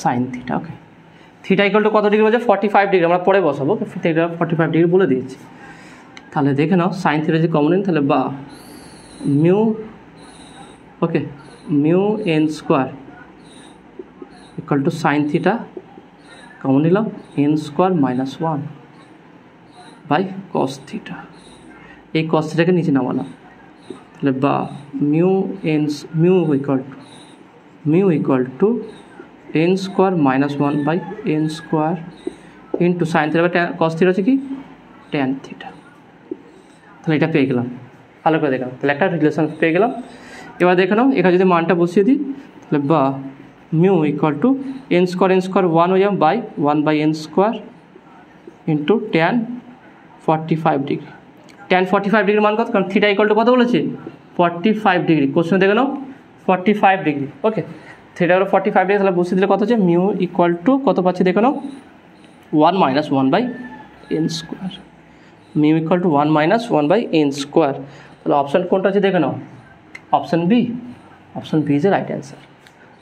sine theta. Okay, theta equal two কত ডিগ্রি বলছে 45 ডিগ্রি, আমরা পরে বসাবো, থিটা 45 ডিগ্রি বলে দিয়েছি। তাহলে দেখে নাও সাইন থিটা যে কমন নিন, তাহলে বা mu okay mu N square equal to sine theta common নিলাম N square minus 1 by cos theta, এই কস থিটাকে নিচে নামালাম, তাহলে বা mu equal to N square minus 1 by N square into sine theta by cos theta হচ্ছে কি tan theta. তাহলে এটা পেয়ে গেলাম, ভালো করে দেখলাম, তাহলে একটা রিলেশন পেয়ে গেলাম। এবার দেখে নাও এখানে যদি মানটা বসিয়ে দিই, তাহলে বা mu equal to N square 1 হয়ে যাবে by 1 by N square into tan 45 degree. Tan 45 ডিগ্রির মান কত, কারণ থিটা ইকুয়াল টু কত বলেছে 45 ডিগ্রি, কোশ্চেন দেখে নাও 45 ডিগ্রি। ওকে, থিটা হলো 45 ডিগ্রি, তাহলে বসিয়ে দিলে কত হচ্ছে মিউ ইকুয়াল টু কত পাচ্ছি দেখে নাও 1 minus 1 by N square, mu equal to 1 minus 1 by N square. তাহলে অপশান কোনটা আছে দেখে নাও, option B is A right answer.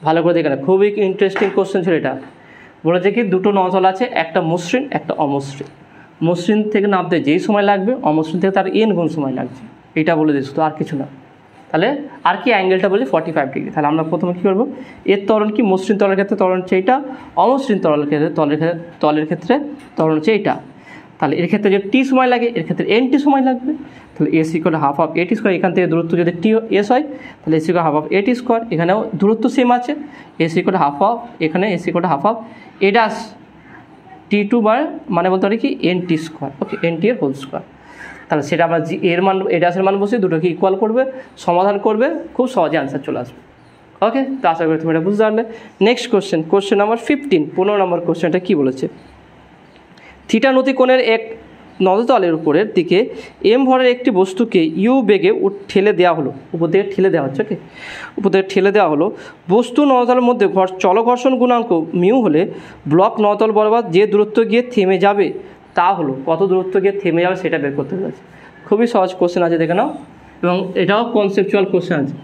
ভালো করে দেখে নাও, খুবই ইন্টারেস্টিং কোশ্চেন ছিল এটা। বলেছে কি দুটো নজল আছে, একটা মসৃণ একটা অমসৃণ, মসৃণ থেকে নামতে যেই সময় লাগবে অমসৃণ থেকে তার এন গুণ সময় লাগছে, এটা বলে দিয়েছো, তো আর কিছু না। তাহলে আর কি অ্যাঙ্গেলটা বলছে 45 ডিগ্রি। তাহলে আমরা প্রথমে কী করবো, এর ত্বরণ কি মসৃণ তলের ক্ষেত্রে ত্বরণ হচ্ছে এইটা, অমসৃণ তলের ক্ষেত্রে ত্বরণ হচ্ছে এইটা। তাহলে এর ক্ষেত্রে যে টি সময় লাগে, এর ক্ষেত্রে এন টি সময় লাগবে। তাহলে S equal half of A T square, এখান থেকে দূরত্ব যদি টি এস হয় তাহলে S equal half of A T square, এখানেও দূরত্ব সেম আছে, এস ইকুয়াল হাফ অফ, এখানে S equal half of A dash T two মানে বলতে পারি কি N T square. Okay, N T এর হোল স্কোয়ার। তাহলে সেটা আমরা এর মান এ ডাসের মান বসে দুটোকে ইকুয়াল করবে, সমাধান করবে, খুব সহজে আনসার চলে আসবে। ওকে, তো আশা করি তুমি এটা বুঝতে পারলে। নেক্সট কোশ্চেন নাম্বার 15, 15 নম্বর কোশ্চেনটা কী বলেছে, থিটা নতি কোণের এক নদতলের উপরের দিকে এম ভরের একটি বস্তুকে ইউ বেগে ঠেলে দেওয়া হলো, উপর থেকে ঠেলে দেওয়া হচ্ছে। ওকে, উপর থেকে ঠেলে দেওয়া হলো, বস্তু নদতলের মধ্যে চলঘর্ষণ গুণাঙ্ক মিউ হলে ব্লক নদতল বরাবর যে দূরত্ব গিয়ে থেমে যাবে তা হলো, কত দূরত্ব গিয়ে থেমে যাবে সেটা বের করতে বলেছে। খুবই সহজ কোশ্চেন আছে, দেখে নাও, এবং এটাও কনসেপচুয়াল কোশ্চেন আছে।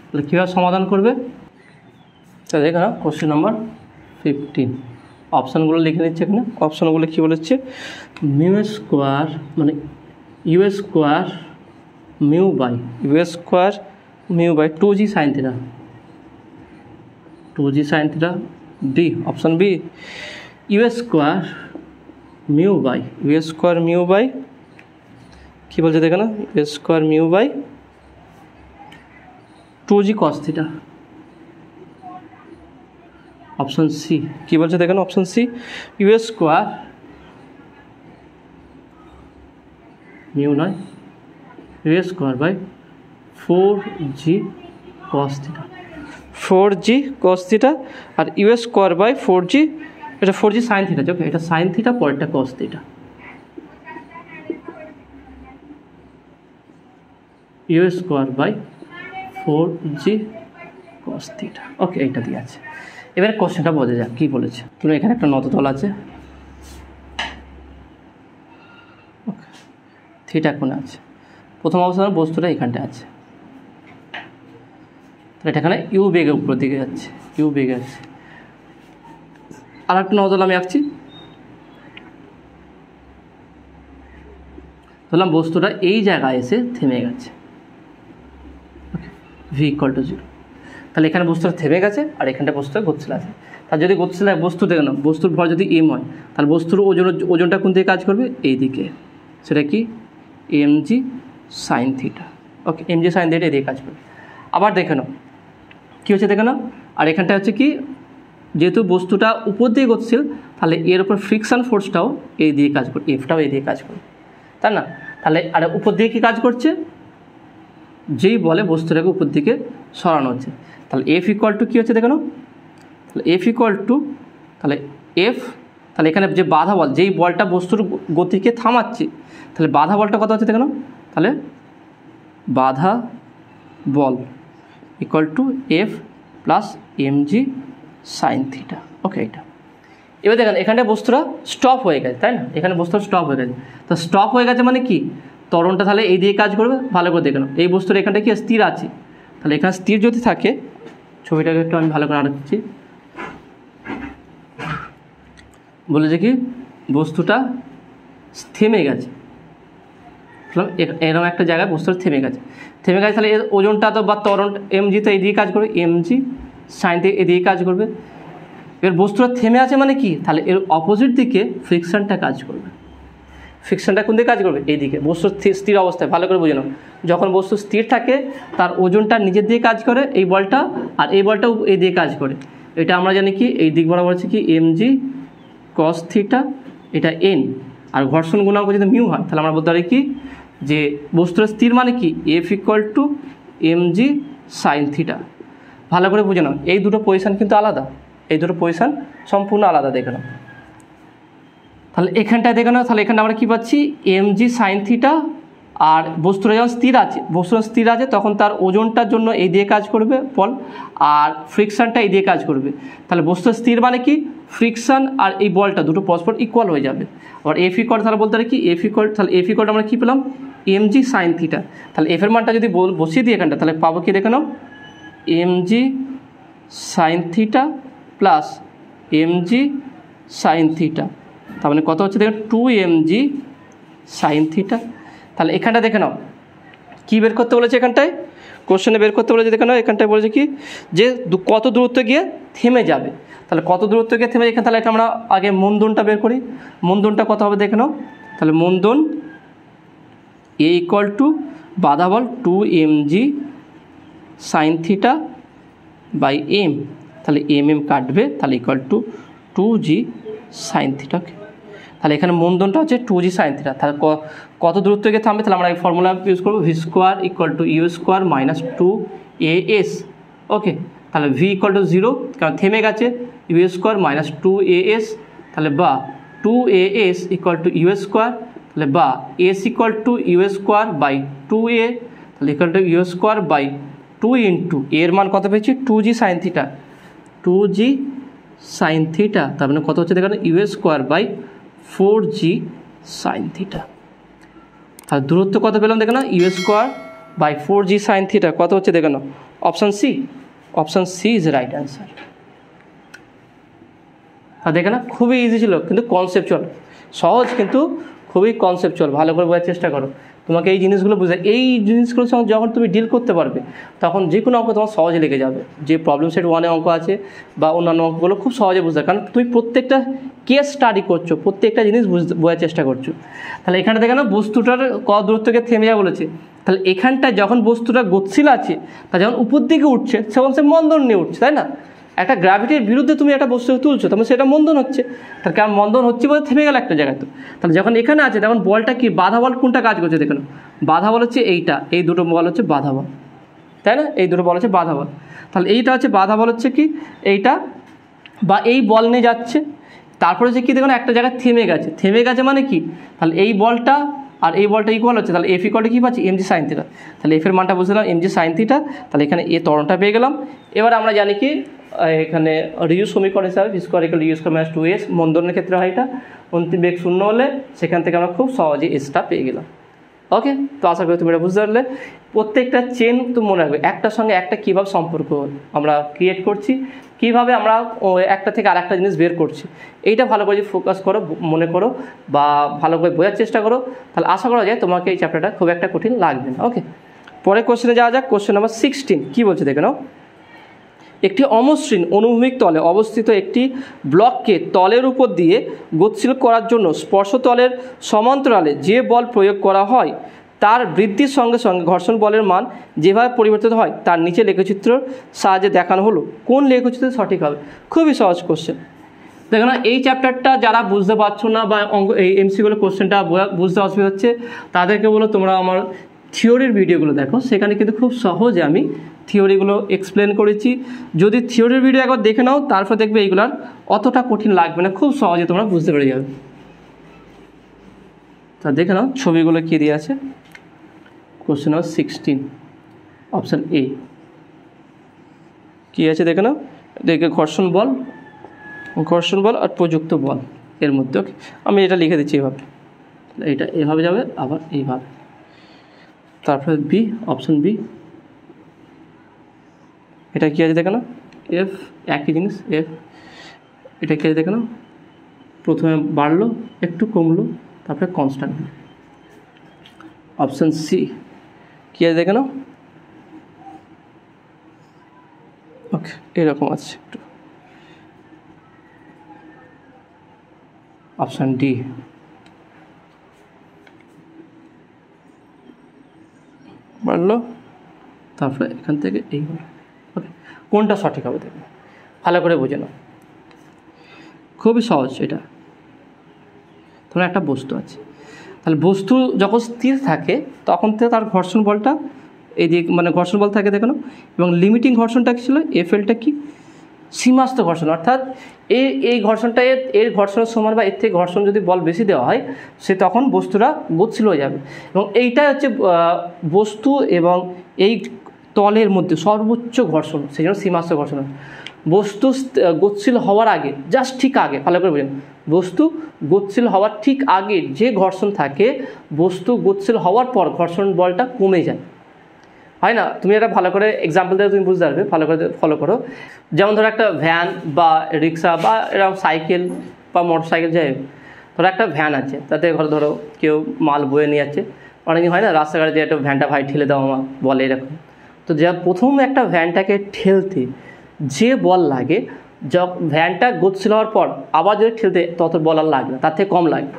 তাহলে কীভাবে সমাধান করবে, তা দেখে নাও কোশ্চেন নাম্বার 15, অপশানগুলো লিখে নিচ্ছে এখানে। অপশানগুলো কী বলেছে, মিউ স্কোয়ার মানে U square mu by 2g sine theta, 2g sine theta. B, option B U square mu by কী বলছে দেখে না, U square mu by 2g cos theta. Option C কী বলছে দেখেন, option C U square mu নয় U square by 4g cos theta, 4g cos theta, আর U square by 4g এটা 4g sin থিটা, ওকে এটা sin theta, পরেরটা cos theta. U square by 4g cos theta, okay এইটা দিয়ে আছে। এবারে কোশ্চেনটা বোঝা যাক কী বলেছে। তুমি এখানে একটা নততল আছে, ওকে থিটা কোণে আছে, প্রথম অবস্থায় বস্তুটা এখানটা আছে, তাহলে এটা এখানে ইউ বেগে উপরের দিকে যাচ্ছে, ইউ বেগে আছে। আর একটা নজল আমি আঁকছি, ধরলাম বস্তুটা এই জায়গায় এসে থেমে গেছে, ভি ইকুয়াল টু 0। তাহলে এখানে বস্তুটা থেমে গেছে আর এখানটা বস্তুটা গতিশীল আছে। তার যদি গতিশীল বস্তু দেখে না, বস্তুর ভর যদি এম হয়, তাহলে বস্তুর ওজনটা কোন দিকে কাজ করবে, এই দিকে, সেটা কি mg sin থিটা, ওকে mg sin থিটা এদিকে কাজ করবে। আবার দেখে নাও কী হচ্ছে, দেখে নাও। আর এখানটা হচ্ছে কি, যেহেতু বস্তুটা উপর দিয়ে গতিশীল, তাহলে এর উপর ফ্রিকশন ফোর্সটাও এই দিয়ে কাজ করবে, এফটাও এই দিয়ে কাজ করবে, তাই না? তাহলে আর উপর দিয়ে কি কাজ করছে, যেই বলে বস্তুটাকে উপর দিকে সরানো হচ্ছে, তাহলে এফ ইকুয়াল টু কী হচ্ছে দেখে নাও। তাহলে এফ ইকুয়াল টু, তাহলে এফ, তাহলে এখানে যে বাধা বল, যেই বলটা বস্তুর গতিকে থামাচ্ছে, তাহলে বাধা বলটা কত হচ্ছে দেখে নাও। তাহলে বাধা বল equal to F plus mg sin theta, okay এটা। এবার দেখেন এখানটা বস্তুটা স্টপ হয়ে গেছে, তাই না? এখানে বস্তুটা স্টপ হয়ে গেছে, তো স্টপ হয়ে গেছে মানে কি, ত্বরণটা তাহলে এই দিয়ে কাজ করবে। ভালো করে দেখে নাও, এই বস্তুটা এখানটা কি স্থির আছে, তাহলে এখানে স্থির যদি থাকে, ছবিটাকে একটু আমি ভালো করে আঁকছি, বলেছে কি বস্তুটা থেমে গেছে, এরকম একটা জায়গায় বস্তুটা থেমে গেছে, তাহলে এর ওজনটা তো বা ত্বরণ mg তো এদিকে কাজ করবে, mg sin দিয়ে এদিকে কাজ করবে। এর বস্তুটা থেমে আছে মানে কি, তাহলে এর অপোজিট দিকে ফ্রিকশনটা কাজ করবে। ফ্রিকশনটা কোন দিকে কাজ করবে, এইদিকে। বস্তু স্থির অবস্থায়, ভালো করে বুঝে নাও, যখন বস্তু স্থির থাকে তার ওজনটা নিজের দিকে কাজ করে এই বলটা, আর এই বলটাও এই দিকে কাজ করে। এটা আমরা জানি কি, এই দিক বরাবর আছে কি mg cos থিটা, এটা n, আর ঘর্ষণ গুণাঙ্ক যদি মিউ হয়, তাহলে আমরা বলতে পারি কি, যে বস্তুর স্থির মানে কি F equal to mg sin theta. ভালো করে বুঝে নাও, এই দুটো পজিশান কিন্তু আলাদা, এই দুটো পজিশান সম্পূর্ণ আলাদা, দেখে নাও। তাহলে এখানটায় দেখে নাও, তাহলে এখানটা আমরা কী পাচ্ছি, mg sin থিটা, আর বস্তুটা যখন স্থির আছে তখন তার ওজনটার জন্য এই দিয়ে কাজ করবে বল, আর ফ্রিকশানটা এই দিয়ে কাজ করবে। তাহলে বস্তু স্থির মানে কি, ফ্রিকশান আর এই বলটা দুটো পরস্পর ইকুয়াল হয়ে যাবে। আবার এফ ইকুয়াল, তাহলে বলতে পারি কি এফ ইকুয়াল, তাহলে এফ ইকুয়াল আমরা কী পেলাম, mg sin থিটা। তাহলে এফের মানটা যদি বসিয়ে দিই এখানটা, তাহলে পাবো কি দেখে নাও, mg sin theta plus mg sin theta, তার মানে কত হচ্ছে দেখেন 2mg sin থিটা। তাহলে এখানটা দেখে নাও কী বের করতে বলেছে, এখানটায় কোশ্চেনে বের করতে বলেছে, দেখে নাও এখানটায় বলেছে কি, যে কত দূরত্ব গিয়ে থেমে যাবে। তাহলে কত দূরত্ব গিয়ে থেমে, এখানে তাহলে আমরা আগে মন্দনটা বের করি। মন্দনটা কত হবে দেখে নাও, তাহলে মন্দন এ ইকুয়াল টু বাধা বল 2mg sin theta by m, তাহলে mm কাটবে, তাহলে equal two 2g sin theta. তাহলে এখানে মন্দনটা হচ্ছে 2g sin থিটা। তাহলে কত দূরত্ব গিয়ে থামবে, তাহলে আমরা এই ফর্মুলা ইউজ করবো, V square equal to U square minus 2as, okay. তাহলে ভি ইকুয়াল টু 0, কারণ থেমে গেছে, ইউ স্কোয়ার মাইনাস 2as, তাহলে বা 2as equal to U square, তাহলে বা S equal to U square by 2a, তাহলে equal to U square by 2 into এর মান কত পেয়েছি 2g sin theta, 2g sin theta, তার মানে কত হচ্ছে দেখেন U square by 4g sin theta. তাহলে দূরত্ব কত পেলাম দেখে না, U square by 4g sin theta কত হচ্ছে দেখে না, option C, option C is right answer. আর দেখে না খুবই ইজি ছিল, কিন্তু কনসেপচুয়াল, সহজ কিন্তু খুবই কনসেপচুয়াল। ভালো করে বোঝার চেষ্টা করো, তোমাকে এই জিনিসগুলো বুঝে, এই জিনিসগুলোর সঙ্গে যখন তুমি ডিল করতে পারবে, তখন যে কোনো অঙ্ক তোমার সহজে লেগে যাবে। যে প্রবলেম সেট 1-এ অঙ্ক আছে বা অন্যান্য অঙ্কগুলো খুব সহজে বুঝতে, কারণ তুমি প্রত্যেকটা কেস স্টাডি করছো, প্রত্যেকটা জিনিস বোঝার চেষ্টা করছো। তাহলে এখানে দেখে না বস্তুটার কত দূরত্বকে থেমে যাওয়া বলেছে, তাহলে এখানটায় যখন বস্তুটা গতিশীল আছে, তা যখন উপর দিকে উঠছে তখন সে মন্দন নিয়ে উঠছে, তাই না? একটা গ্র্যাভিটির বিরুদ্ধে তুমি একটা বস্তু তুলছো, তখন সেটা মন্দন হচ্ছে। তার কারণ মন্দন হচ্ছে বলে থেমে গেল একটা জায়গায়। তো তাহলে যখন এখানে আছে তখন বলটা কি, বাধা বল কোনটা কাজ করছে দেখুন, বাধা বল হচ্ছে এইটা, এই দুটো বল হচ্ছে বাধা বল, তাই না? এই দুটো বল হচ্ছে বাধা বল। তাহলে এইটা হচ্ছে বাধা বল হচ্ছে কি এইটা, বা এই বল নিয়ে যাচ্ছে, তারপরে যে কী দেখুন একটা জায়গায় থেমে গেছে মানে কি, তাহলে এই বলটা আর এই বলটা ইকুয়াল হচ্ছে, তাহলে এফ ইকুয়াল কী পাচ্ছি mg sin থিটা, তাহলে এফের মানটা বুঝলাম mg sin থিটা, তাহলে এখানে এ ত্বরণটা পেয়ে গেলাম। এবার আমরা জানি কি এখানে রিউজ সমীকরণ হিসাবে v square equal U square minus 2s মন্দনের ক্ষেত্রে হয় এটা, অন্তিম বেগ শূন্য হলে সেখান থেকে আমরা খুব সহজে এসটা পেয়ে গেলাম। ওকে, তো আশা করি তুমি এটা বুঝতে পারলে। প্রত্যেকটা চেন তো মনে রাখবে একটার সঙ্গে একটা কীভাবে সম্পর্ক আমরা ক্রিয়েট করছি, কীভাবে আমরা একটা থেকে আরেকটা জিনিস বের করছি, এইটা ভালো করে যদি ফোকাস করো, মনে করো বা ভালো করে বোঝার চেষ্টা করো, তাহলে আশা করা যায় তোমাকে এই চ্যাপ্টারটা খুব একটা কঠিন লাগবে না। ওকে, পরে কোশ্চেনে যাওয়া যাক। কোশ্চেন নাম্বার 16 কী বলছে দেখে নাও। একটি অমসৃণ অনুভূমিক তলে অবস্থিত একটি ব্লককে তলের উপর দিয়ে গতিশীল করার জন্য স্পর্শতলের সমান্তরালে যে বল প্রয়োগ করা হয় তার বৃদ্ধির সঙ্গে সঙ্গে ঘর্ষণ বলের মান যেভাবে পরিবর্তিত হয় তার নিচে লেখচিত্রের সাহায্যে দেখানো হলো। কোন লেখচিত্র সঠিক হবে? খুবই সহজ কোশ্চেন। দেখো না, এই চ্যাপ্টারটা যারা বুঝতে পারছো না বা এই এমসিকিউর কোশ্চেনটা বুঝতে অসুবিধা হচ্ছে তাদেরকে বলো তোমরা আমার থিওরির ভিডিওগুলো দেখো, সেখানে কিন্তু খুব সহজে আমি থিওরিগুলো এক্সপ্লেন করেছি। যদি থিওরির ভিডিও একবার দেখে নাও তারপর দেখবে এইগুলার অতটা কঠিন লাগবে না, খুব সহজে তোমরা বুঝতে পেরে যাবে। তা দেখে নাও ছবিগুলো কী দিয়ে আছে। কোশ্চেন নাম্বার 16 অপশান এ কী আছে দেখে নাও। দেখে ঘর্ষণ বল আর প্রযুক্ত বল এর মধ্যে। ওকে, আমি এটা লিখে দিচ্ছি এভাবে, এইটা এভাবে যাবে আবার এইভাবে, তারপরে বি অপশান বি। এটা কী আছে দেখে নাও, এফ একই জিনিস এফ। এটা কী আছে দেখে নাও, প্রথমে বাড়লো একটু কমলো তারপরে কনস্ট্যান্ট। অপশান সি কী আছে দেখে নাও, ওকে এরকম আছে একটু। অপশান ডি বাড়লো তারপরে এখান থেকে এইভাবে। ওকে, কোনটা সঠিক হবে দেখবে, ভালো করে বুঝে নাও, খুবই সহজ। এটা তোমার একটা বস্তু আছে, তাহলে বস্তু যখন স্থির থাকে তখন থেকে তার ঘর্ষণ বলটা এই দিক মানে ঘর্ষণ বল থাকে দেখো না, এবং লিমিটিং ঘর্ষণটা কী ছিল এফএলটা কি সীমাস্ত ঘর্ষণ, অর্থাৎ এই ঘর্ষণটা এর ঘর্ষণের সমান বা এর থেকে ঘর্ষণ যদি বল বেশি দেওয়া হয় সে তখন বস্তুটা গতিশীল হয়ে যাবে। এবং এইটাই হচ্ছে বস্তু এবং এই তলের মধ্যে সর্বোচ্চ ঘর্ষণ, সেই জন্য সীমাস্ত ঘর্ষণ। বস্তু গতিশীল হওয়ার আগে জাস্ট ঠিক আগে ভালো করে বুঝুন, বস্তু গতিশীল হওয়ার ঠিক আগে যে ঘর্ষণ থাকে বস্তু গতিশীল হওয়ার পর ঘর্ষণ বলটা কমে যায়, হয় না? তুমি এটা ভালো করে এক্সাম্পল দিয়ে তুমি বুঝতে পারবে, ভালো করে ফলো করো। যেমন ধরো একটা ভ্যান বা রিক্সা বা এরকম সাইকেল বা মোটর সাইকেল যাই হোক, ধরো একটা ভ্যান আছে, তাতে ধরো কেউ মাল বয়ে নিয়ে যাচ্ছে, অনেকে হয় না রাস্তাঘাটে যে একটা ভ্যানটা ভাই ঠেলে দাও আমার বলে এরকম। তো যা প্রথম একটা ভ্যানটাকে ঠেলতে যে বল লাগে ভ্যানটা গতিশীল হওয়ার পর আবার যদি ঠেলতে তত বল আর লাগবে, তার থেকে কম লাগবে।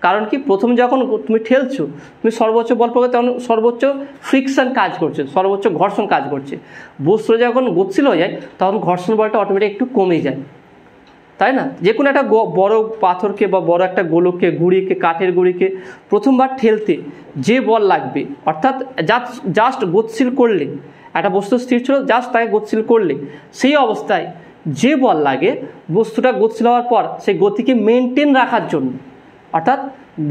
কারণ কি, প্রথম যখন তুমি ঠেলছো তুমি সর্বোচ্চ বল প্রয়োগ তখন সর্বোচ্চ ফ্রিকশন কাজ করছে, সর্বোচ্চ ঘর্ষণ কাজ করছে। বস্তু যখন গতিশীল হয়ে যায় তখন ঘর্ষণ বলটা অটোমেটিক একটু কমে যায়, তাই না? যে কোনো একটা বড় পাথরকে বা বড় একটা গোলককে গুঁড়িকে কাঠের গুঁড়িকে প্রথমবার ঠেলতে যে বল লাগবে, অর্থাৎ জাস্ট গতিশীল করলে একটা বস্তু স্থির ছিল জাস্ট তাকে গতিশীল করলে সেই অবস্থায় যে বল লাগে বস্তুটা গতিশীল হওয়ার পর সেই গতিকে মেনটেন রাখার জন্য, অর্থাৎ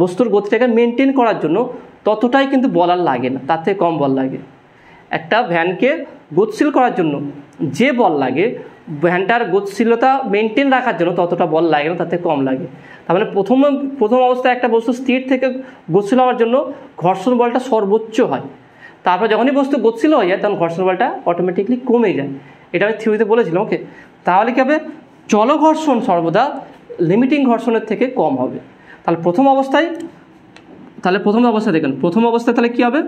বস্তুর গতিটাকে মেনটেন করার জন্য ততটাই কিন্তু বল আর লাগে না, তার থেকে কম বল লাগে। একটা ভ্যানকে গতিশীল করার জন্য যে বল লাগে ভ্যানটার গতিশীলতা মেনটেন রাখার জন্য ততটা বল লাগে না, তার থেকে কম লাগে। তার মানে প্রথম অবস্থায় একটা বস্তু স্থির থেকে গতিশীল হওয়ার জন্য ঘর্ষণ বলটা সর্বোচ্চ হয়, তারপর যখনই বস্তু গতিশীল হয়ে যায় তখন ঘর্ষণ বলটা অটোমেটিকলি কমে যায়। এটা আমি থিওরিতে বলেছিলাম। ওকে, তাহলে কী হবে, চলঘর্ষণ সর্বদা লিমিটিং ঘর্ষণের থেকে কম হবে। তাহলে প্রথম অবস্থায় দেখেন, প্রথম অবস্থায় তাহলে কী হবে,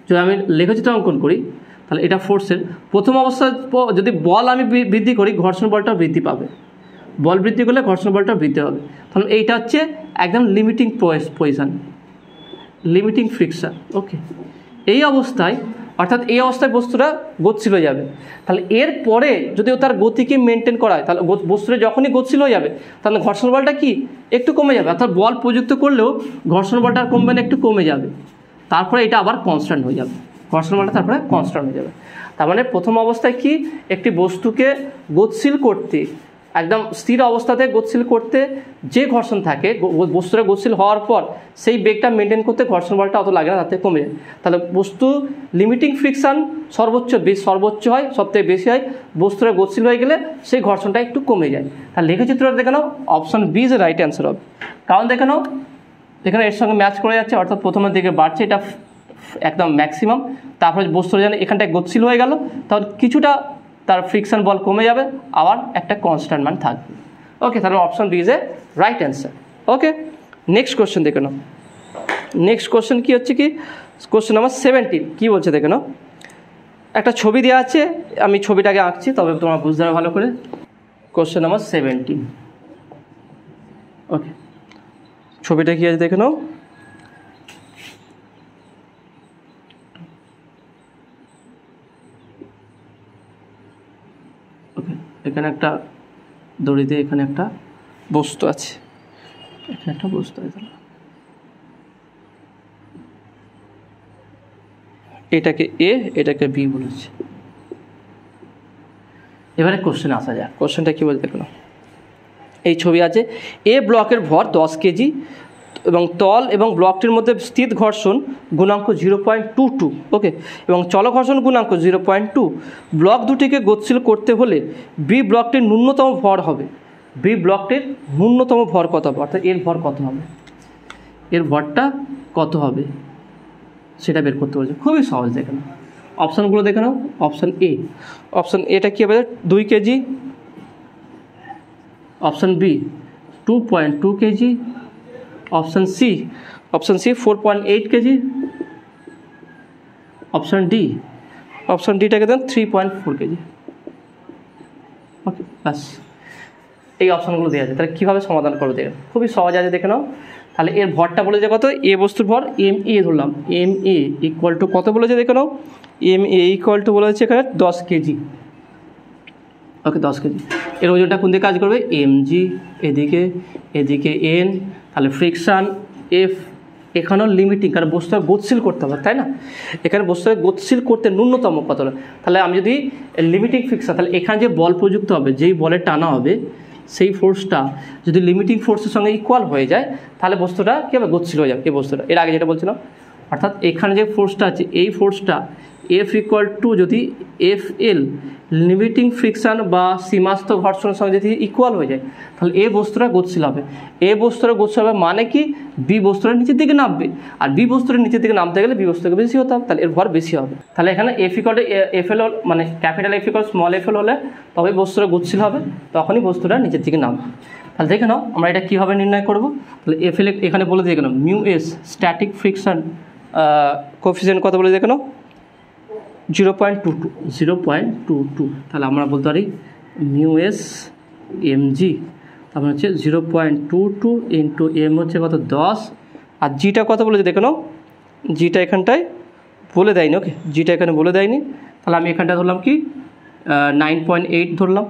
যদি আমি লেখচিত্র অঙ্কন করি তাহলে এটা ফোর্সের প্রথম অবস্থায় যদি বল আমি বৃদ্ধি করি ঘর্ষণ বলটা বৃদ্ধি পাবে, বল বৃদ্ধি করলে ঘর্ষণ বলটা বৃদ্ধি হবে। তাহলে এইটা হচ্ছে একদম লিমিটিং পজিশন, লিমিটিং ফ্রিকশন। ওকে, এই অবস্থায় অর্থাৎ এই অবস্থায় বস্তুটা গতিশীল হয়ে যাবে। তাহলে এরপরে যদি তার গতিকে মেনটেন করা হয় তাহলে বস্তুটা যখনই গতিশীল হয়ে যাবে তাহলে ঘর্ষণ বলটা কি একটু কমে যাবে, অর্থাৎ বল প্রযুক্ত করলেও ঘর্ষণ বলটা কমবে না, একটু কমে যাবে। তারপরে এটা আবার কনস্ট্যান্ট হয়ে যাবে, ঘর্ষণ বলটা তারপরে কনস্ট্যান্ট হয়ে যাবে। তার মানে প্রথম অবস্থায় কি, একটি বস্তুকে গতিশীল করতে একদম স্থির অবস্থাতে গতিশীল করতে যে ঘর্ষণ থাকে, বস্তুটা গতিশীল হওয়ার পর সেই বেগটা মেনটেন করতে ঘর্ষণ বলটা অত লাগে না, তাতে কমে যায়। তাহলে বস্তু লিমিটিং ফ্রিকশান সর্বোচ্চ হয়, সবথেকে বেশি হয়। বস্তুটা গতিশীল হয়ে গেলে সেই ঘর্ষণটা একটু কমে যায়। তাহলে লেখচিত্রটা দেখে নাও, option B is right answer হবে। কারণ দেখে নাও এখানে এর সঙ্গে ম্যাচ করে যাচ্ছে, অর্থাৎ প্রথমের দিকে বাড়ছে, এটা একদম ম্যাক্সিমাম। তারপরে বস্তুটা যেন এখানটায় গতিশীল হয়ে গেল, তাহলে কিছুটা তার ফ্রিকশন বল কমে যাবে, আবার একটা কনস্ট্যান্ট মান থাকবে। ওকে, তাহলে option B is A right answer. Okay, next question দেখে নাও। নেক্সট কোশ্চেন কী হচ্ছে কি, কোশ্চেন নাম্বার 17 কী বলছে দেখে নাও। একটা ছবি দেওয়া আছে, আমি ছবিটাকে আঁকছি, তবে তোমরা বুঝতে পারবে ভালো করে। Question number 17। ওকে, ছবিটা কী আছে দেখে নাও। ওকে, এখানে একটা দড়িতে এখানে একটা বস্তু আছে, এখানে একটা বস্তু আছে, এটাকে এ, এটাকে বি বলেছে। এবারে কোশ্চেন আসা যাক। কোশ্চেনটা কী বলতে দেখো, এই ছবি আছে, এ ব্লকের ভর 10 কেজি এবং তল এবং ব্লকটির মধ্যে স্থির ঘর্ষণ গুণাঙ্ক 0.22। ওকে, এবং চলঘর্ষণ গুণাঙ্ক 0.2। ব্লক দুটিকে গতিশীল করতে হলে বি ব্লকটির ন্যূনতম ভর হবে। বি ব্লকটির ন্যূনতম ভর কত হবে, অর্থাৎ এর ভর কত হবে, এর ভরটা কত হবে সেটা বের করতে বলছে। খুবই সহজ, দেখে নাও অপশানগুলো, দেখে নাও। অপশান এ, অপশান এটা কী হবে, 2 KG. Option B 2.2 KG. Option C 4.8 KG. Option ডিটাকে দেন 3.4 কেজি। ওকে, ব্যাস এই অপশানগুলো দেওয়া আছে। তাহলে কীভাবে সমাধান করবো দেখে, খুবই সহজ আছে, দেখে নাও। তাহলে এর ভরটা বলেছে কত, এ বস্তুর ভর এম এ ধরলাম, এম এ ইকুয়াল টু কত বলেছে দেখে নাও, এম এ ইকুয়াল টু বলেছে এখানে 10 কেজি। ওকে, 10 কেজি। এর ওজনটা কোন দিকে কাজ করবে, এম জি, এদিকে এন। তাহলে ফ্রিকশান এফ, এখানেও লিমিটিং, কারণ বস্তুটা গতিশীল করতে হবে, তাই না? এখানে বস্তুটা গতিশীল করতে ন্যূনতম কত হলো। তাহলে আমি যদি লিমিটিং ফ্রিকশান, তাহলে এখানে যে বল প্রযুক্ত হবে, যেই বলে টানা হবে, সেই ফোর্সটা যদি লিমিটিং ফোর্সের সঙ্গে ইকুয়াল হয়ে যায়, তাহলে বস্তুটা কী হবে, গতিশীল হয়ে যাবে। এই বস্তুটা এর আগে যেটা বলছিলাম, অর্থাৎ এখানে যে ফোর্সটা আছে, এই ফোর্সটা এফ ইকুয়াল টু যদি এফ এল লিমিটিং ফ্রিকশান বা সীমাস্থ ঘর্ষণের সঙ্গে যদি ইকুয়াল হয়ে যায়, তাহলে এ বস্তুটা গতিশীল হবে। এ বস্তুটা গতিশীল হবে মানে কি, বি বস্তুটা নিচের দিকে নামবে, আর বি বস্তুটা নিচের দিকে নামতে গেলে বি বস্তুকে বেশি হতে হবে, তাহলে এর ভর বেশি হবে। তাহলে এখানে F equal to F L, মানে capital F equal small F L হলে তবে বস্তুটা গতিশীল হবে, তখনই বস্তুটা নিচের দিকে নামবে। তাহলে দেখে নাও আমরা এটা কীভাবে নির্ণয় করবো। তাহলে এফ এল এখানে বলে দিয়ে গেলাম, mu S static friction coefficient কত বলে দেখে নাও, 0.22। তাহলে আমরা বলতে পারি মিউ এস এম জি, তারপর হচ্ছে 0.22 ইন্টু এম হচ্ছে কত 10, আর জিটা কত বলেছে দেখে নাও, জিটা এখানটায় বলে দেয়নি। ওকে, জিটা এখানে বলে দেয়নি। তাহলে আমি এখানটা ধরলাম কি 9.8 ধরলাম,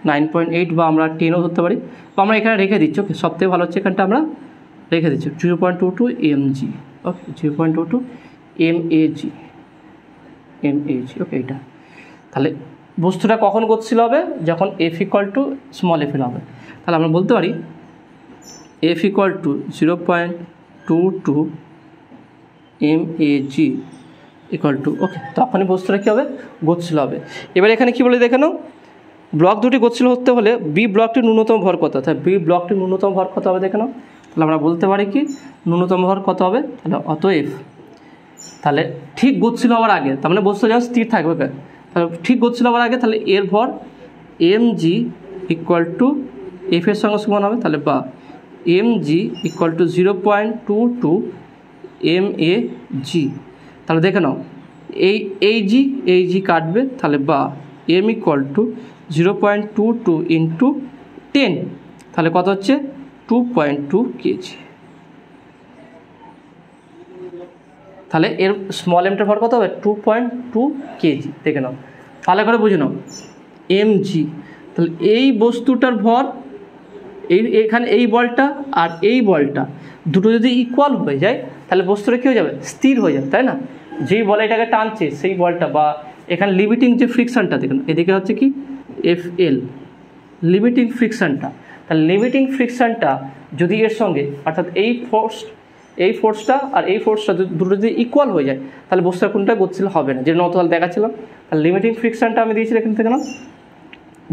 9.8 বা আমরা 10ও ধরতে পারি, বা আমরা এখানে রেখে দিচ্ছি। ওকে, সবথেকে ভালো হচ্ছে এখানটা আমরা রেখে দিচ্ছি 0.22 M G. Okay, 0.22 M A জি। ওকে, এটা তাহলে বস্তুটা কখন গতিশীল হবে, যখন F equal to small F L হবে। তাহলে আমরা বলতে পারি F equal to 0.22 M A G equal to, okay, তখনই বস্তুটা কী হবে, গতিশীল হবে। এবার এখানে কী বলে দেখে নাও, ব্লক দুটি গতিশীল হতে হলে বি ব্লকটির ন্যূনতম ভর কত, তাহলে বি ব্লকটির ন্যূনতম ভর কত হবে দেখে নাও। তাহলে আমরা বলতে পারি কি ন্যূনতম ভর কত হবে, তাহলে অতএব তাহলে ঠিক গতিশীল হওয়ার আগে, তার মানে বস্তু যখন স্থির থাকবে, তাহলে ঠিক গতিশীল হওয়ার আগে তাহলে এর ভর M G equal to F এর সঙ্গে সমান হবে, তাহলে বা M G equal to 0.22 M A G. তাহলে দেখে নাও এই জি কাটবে, তাহলে বা এম ইকুয়াল টু 0.22 ইন্টু 10, তাহলে কত হচ্ছে 2.2 কেজি। তাহলে এর স্মল এমটার ভর কত হবে 2.2 কেজি। দেখে নাও, ভালো করে বুঝে নাও, এম জি। তাহলে এই বস্তুটার ভর এখানে এই বলটা আর এই বলটা দুটো যদি ইকুয়াল হয়ে যায়, তাহলে বস্তুটা কী হয়ে যাবে, স্থির হয়ে যাবে, তাই না? যেই বল এটাকে টানছে সেই বলটা, বা এখানে লিমিটিং যে ফ্রিকশনটা দেখুন, এদিকে হচ্ছে কি এফ এল, লিমিটিং ফ্রিকশানটা, তাহলে লিমিটিং ফ্রিকশানটা যদি এর সঙ্গে অর্থাৎ এই ফোর্সটা আর এই ফোর্সটা দুটো যদি ইকুয়াল হয়ে যায় তাহলে বস্তুটা কোনটা গতিশীল হবে না, যেটা নতল দেখাচ্ছিলাম। তাহলে লিমিটিং ফ্রিকশানটা আমি দিয়েছিলাম এখান থেকে না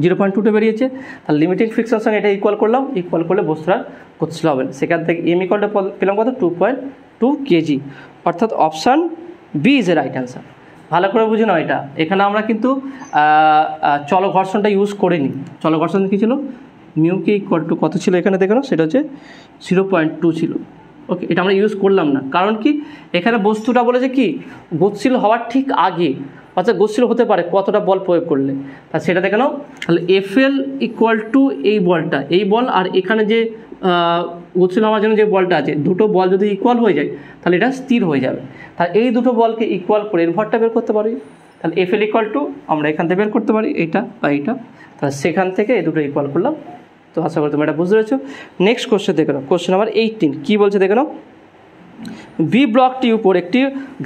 0.2 বেরিয়েছে, তাহলে লিমিটিং ফ্রিকশন সঙ্গে এটা ইকুয়াল করলাম, ইকুয়াল করলে বস্তুটা গতিশীল হবে না। সেখান থেকে এম ইকুয়ালটা পেলাম কত 2.2 কেজি, অর্থাৎ option B is A right answer. ভালো করে বুঝে নাও এটা, এখানে আমরা কিন্তু চলঘর্ষণটা ইউজ করিনি। চলঘর্ষণ কী ছিল, মিউকে ইকুয়াল টু কত ছিল এখানে দেখো, সেটা হচ্ছে 0.2 ছিল। ওকে, এটা আমরা ইউজ করলাম না, কারণ কি এখানে বস্তুটা বলেছে কি গতিশীল হওয়ার ঠিক আগে, অর্থাৎ গতিশীল হতে পারে কতটা বল প্রয়োগ করলে, তা সেটা দেখে নাও। তাহলে এফএল ইকুয়াল টু এই বলটা, এই বল আর এখানে যে গতিশীল হওয়ার জন্য যে বলটা আছে, দুটো বল যদি ইকুয়াল হয়ে যায় তাহলে এটা স্থির হয়ে যাবে। তাহলে এই দুটো বলকে ইকুয়াল করে এর ভরটা বের করতে পারি। তাহলে এফএল ইকুয়াল টু আমরা এখান থেকে বের করতে পারি এইটা বা এইটা, তাহলে সেখান থেকে এই দুটো ইকুয়াল করলাম। তো আশা করি তোমরা এটা বুঝতে পেরেছো। নেক্সট কোশ্চেন দেখে নাও, কোশ্চেন নাম্বার 18 কী বলছে দেখে নাও। ভি ব্লকটির উপর একটি